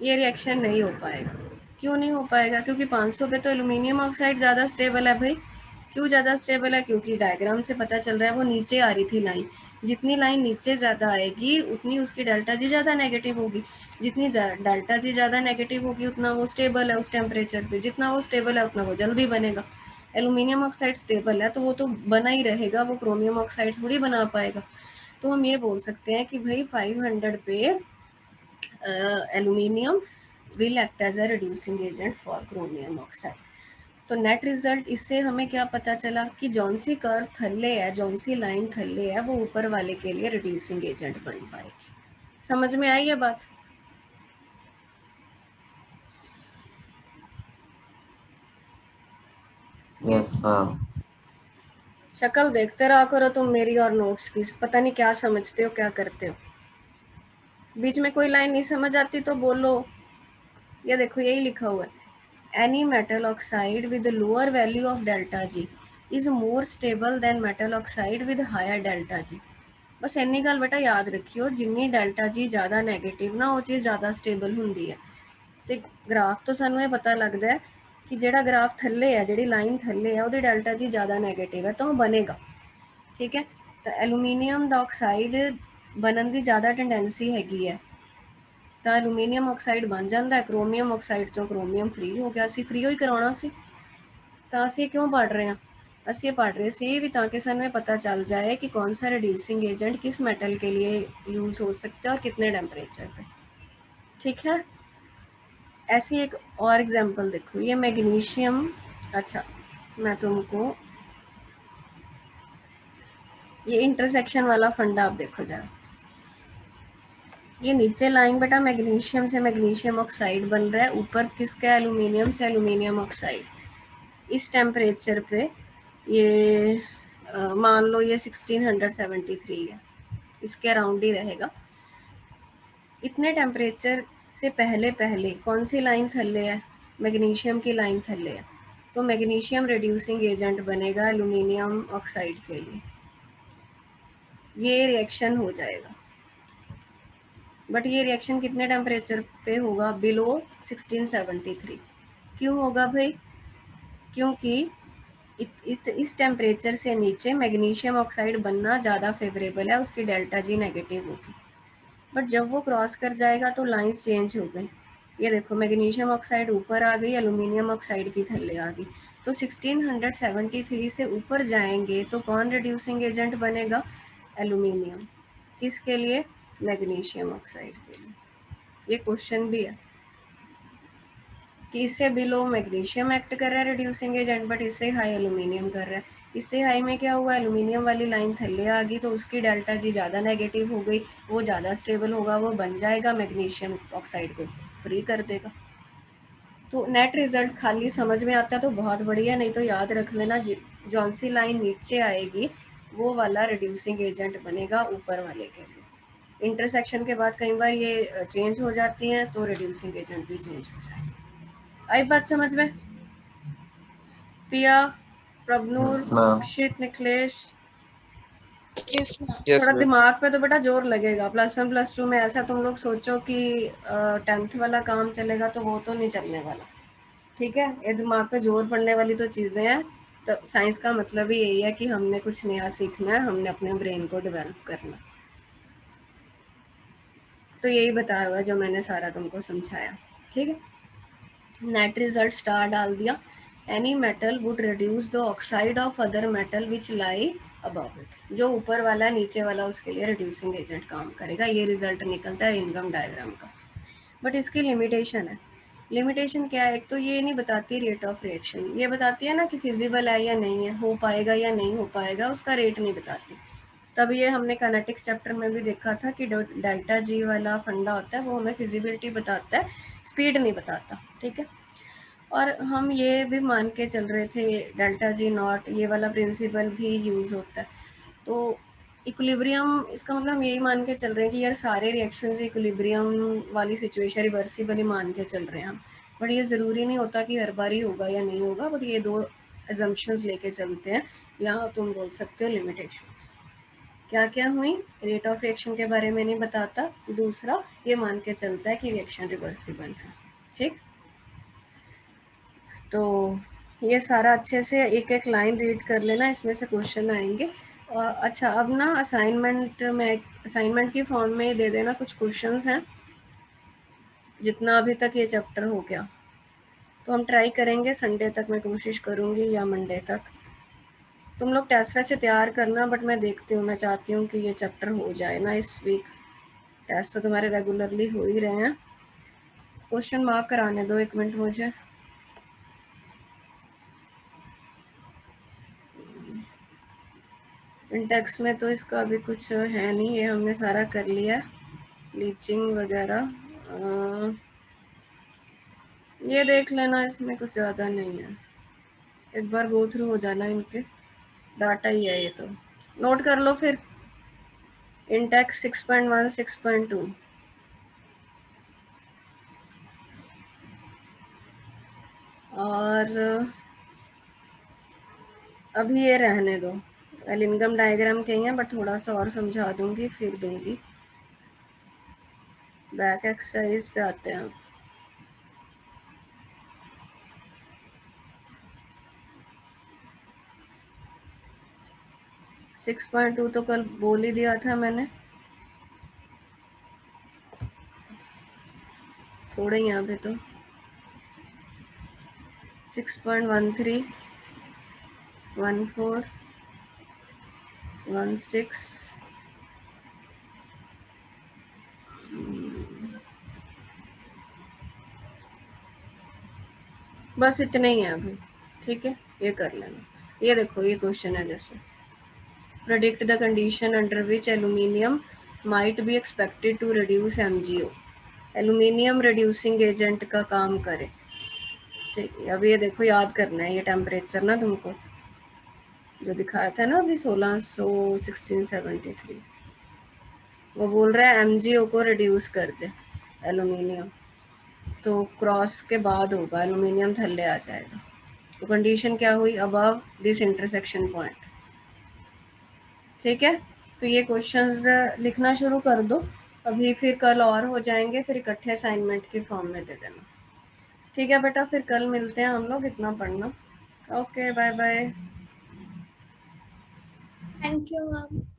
ये रिएक्शन नहीं हो पाएगा। क्यों नहीं हो पाएगा? क्योंकि 500 पे तो एल्यूमिनियम ऑक्साइड ज़्यादा स्टेबल है भाई। क्यों ज़्यादा स्टेबल है? क्योंकि डायग्राम से पता चल रहा है वो नीचे आ रही थी लाइन, जितनी लाइन नीचे ज़्यादा आएगी उतनी उसकी डेल्टा जी ज़्यादा नेगेटिव होगी, जितनी डेल्टा जी ज़्यादा नेगेटिव होगी उतना वो स्टेबल है उस टेम्परेचर पे, जितना वो स्टेबल है उतना वो जल्दी बनेगा। एल्यूमिनियम ऑक्साइड स्टेबल है तो वो तो बना ही रहेगा, वो क्रोमियम ऑक्साइड थोड़ी बना पाएगा। तो हम ये बोल सकते हैं कि भाई 500 पे aluminium will act as a reducing agent for chromium oxide। तो नेट रिजल्ट इससे हमें क्या पता चला कि जौन सी कर्व थल्ले है, जौन सी लाइन थल्ले है, वो ऊपर वाले के लिए रिड्यूसिंग एजेंट बन पाएगी। समझ में आई ये बात? Yes, sir. शक्ल देखते रहा करो तुम मेरी और नोट्स की, पता नहीं क्या समझते हो क्या करते हो। बीच में कोई लाइन नहीं समझ आती तो बोलो। ये देखो यही लिखा हुआ है, any metal oxide with a lower value of delta G is more stable than metal oxide with higher delta G। बस इन्नी गल बेटा याद रखियो, जिन्नी डेल्टा जी ज़्यादा नेगेटिव ना वो चीज़ ज़्यादा स्टेबल होंगी है। तो ग्राफ तो सानू ये पता लगता है कि जेड़ा ग्राफ थल्ले है, जेड़ी लाइन थल्ले है, वो डेल्टा जी ज़्यादा नेगेटिव है तो वो बनेगा। ठीक है, तो एल्यूमीनियम दा ऑक्साइड बनन की ज़्यादा टेंडेंसी हैगी है, तो एल्यूमीनियम ऑक्साइड बन जाता है, क्रोमियम ऑक्साइड तो क्रोमियम फ्री हो गया, असी फ्री हो ही कराना सी। तो असी क्यों पढ़ रहे हैं? असी पढ़ रहे सी भी ताकि सानू पता चल जाए कि कौन सा रिड्यूसिंग एजेंट किस मेटल के लिए यूज़ हो सकता है और कितने टेम्परेचर पे। ठीक है, ऐसी एक और एग्जांपल देखो, ये मैग्नीशियम, अच्छा मैं तुमको ये इंटरसेक्शन वाला फंडा आप देखो जरा, ये नीचे लाइन बेटा मैग्नीशियम से मैग्नीशियम ऑक्साइड बन रहा है, ऊपर किसका? एल्यूमिनियम से एल्यूमिनियम ऑक्साइड। इस टेम्परेचर पे ये मान लो ये 1673 है, इसके अराउंड ही रहेगा। इतने टेम्परेचर से पहले पहले कौन सी लाइन थल्ले है? मैग्नीशियम की लाइन थल्ले है, तो मैग्नीशियम रिड्यूसिंग एजेंट बनेगा एल्यूमिनियम ऑक्साइड के लिए। ये रिएक्शन हो जाएगा, बट ये रिएक्शन कितने टेम्परेचर पे होगा? बिलो 1673। क्यों होगा भाई? क्योंकि इस टेम्परेचर से नीचे मैग्नीशियम ऑक्साइड बनना ज़्यादा फेवरेबल है, उसकी डेल्टा जी नेगेटिव होगी। बट जब वो क्रॉस कर जाएगा तो लाइंस चेंज हो गई। ये देखो मैग्नीशियम ऑक्साइड ऊपर आ गई, एल्यूमिनियम ऑक्साइड की थल्ले आ गई। तो 1673 से ऊपर जाएंगे तो कौन रिड्यूसिंग एजेंट बनेगा? एल्यूमिनियम। किसके लिए? मैग्नीशियम ऑक्साइड के लिए। ये क्वेश्चन भी है कि इससे बिलो मैग्नीशियम एक्ट कर रहा है रिड्यूसिंग एजेंट, बट इससे हाई एल्यूमिनियम कर रहा है। इससे हाई में क्या हुआ? एल्यूमिनियम वाली लाइन थल्ले आ गई, तो उसकी डेल्टा जी ज़्यादा नेगेटिव हो गई, वो ज़्यादा स्टेबल होगा, वो बन जाएगा, मैग्नीशियम ऑक्साइड को फ्री कर देगा। तो नेट रिजल्ट खाली समझ में आता है तो बहुत बढ़िया, नहीं तो याद रख लेना जौन सी लाइन नीचे आएगी वो वाला रिड्यूसिंग एजेंट बनेगा ऊपर वाले के लिए। इंटरसेक्शन के बाद कई बार ये चेंज हो जाती हैं तो रिड्यूसिंग एजेंट भी चेंज हो जाएगा। आई बात समझ में? पिया, प्रभनूर, Yes, ma'am. अक्षित, निखिलेश, Yes, ma'am. थोड़ा दिमाग पे तो बेटा जोर लगेगा। +1 +2 में ऐसा तुम लोग सोचो कि 10th वाला काम चलेगा तो वो तो नहीं चलने वाला, ठीक है? ये दिमाग पे जोर पड़ने वाली तो चीज़ें हैं। तो साइंस का मतलब ही यही है कि हमने कुछ नया सीखना है, हमने अपने ब्रेन को डेवलप करना। तो यही बताया हुआ जो मैंने सारा तुमको समझाया, ठीक है? नेट रिजल्ट स्टार डाल दिया। Any metal would reduce the oxide of other metal which lie above it. जो ऊपर वाला है नीचे वाला उसके लिए रिड्यूसिंग एजेंट काम करेगा। ये रिजल्ट निकलता है इनकम डायग्राम का। बट इसकी लिमिटेशन है। लिमिटेशन क्या है? एक तो ये नहीं बताती रेट ऑफ रिएक्शन, ये बताती है ना कि फिजिबल है या नहीं है, हो पाएगा या नहीं हो पाएगा, उसका रेट नहीं बताती। तब ये हमने काइनेटिक्स चैप्टर में भी देखा था कि डेल्टा जी वाला फंडा होता है वो हमें फिजिबिलिटी बताता है, स्पीड नहीं बताता, ठीक है? और हम ये भी मान के चल रहे थे डेल्टा जी नॉट, ये वाला प्रिंसिपल भी यूज़ होता है। तो इक्विलिब्रियम, इसका मतलब हम यही मान के चल रहे हैं कि यार सारे रिएक्शंस इक्विलिब्रियम वाली सिचुएशन रिवर्सिबल ही मान के चल रहे हैं हम। बट ये ज़रूरी नहीं होता कि हर बार ही होगा या नहीं होगा, बट ये दो एजम्पशंस लेके चलते हैं। यहाँ तुम बोल सकते हो लिमिटेशंस क्या क्या हुई। रेट ऑफ रिएक्शन के बारे में नहीं बताता, दूसरा ये मान के चलता है कि रिएक्शन रिवर्सिबल है, ठीक? तो ये सारा अच्छे से एक एक लाइन रीड कर लेना, इसमें से क्वेश्चन आएंगे। और अच्छा अब ना असाइनमेंट की फॉर्म में दे देना कुछ क्वेश्चंस हैं जितना अभी तक ये चैप्टर हो गया। तो हम ट्राई करेंगे संडे तक, मैं कोशिश करूँगी, या मंडे तक। तुम लोग टेस्ट वैसे तैयार करना, बट मैं देखती हूँ, मैं चाहती हूँ कि ये चैप्टर हो जाए ना इस वीक। टेस्ट तो तुम्हारे रेगुलरली हो ही रहे हैं। क्वेश्चन मार्क कराने दो 1 मिनट मुझे। इंटेक्स में तो इसका अभी कुछ है नहीं, ये हमने सारा कर लिया, लीचिंग वगैरह। ये देख लेना, इसमें कुछ ज़्यादा नहीं है, एक बार गो थ्रू हो जाना, इनके डाटा ही है ये, तो नोट कर लो फिर। इंटेक्स 6.1 6.2 और अभी ये रहने दो, एलिनगम डायग्राम के हैं, बट थोड़ा सा और समझा दूंगी फिर दूंगी। बैक एक्सरसाइज पे आते हैं। 6.2 तो कल बोल ही दिया था मैंने, थोड़े यहाँ पे तो 6.13 14 16 बस इतने ही हैं अभी, ठीक है? ये कर लेना। ये देखो ये क्वेश्चन है, जैसे predict the condition under which aluminium might be expected to reduce MgO। Aluminium reducing agent का काम करे, ठीक है, अब ये देखो याद करना है ये टेम्परेचर ना तुमको जो दिखाया था ना अभी 1673 वो बोल रहा है MgO को रिड्यूस कर दे एल्यूमिनियम, तो क्रॉस के बाद होगा एल्यूमिनियम थल्ले आ जाएगा। तो कंडीशन क्या हुई, अबव दिस इंटरसेक्शन पॉइंट। ठीक है, तो ये क्वेश्चंस लिखना शुरू कर दो अभी, फिर कल और हो जाएंगे, फिर इकट्ठे असाइनमेंट की फॉर्म में दे देना। ठीक है बेटा, फिर कल मिलते हैं हम लोग, इतना पढ़ना। Okay, bye bye. Thank you ma'am.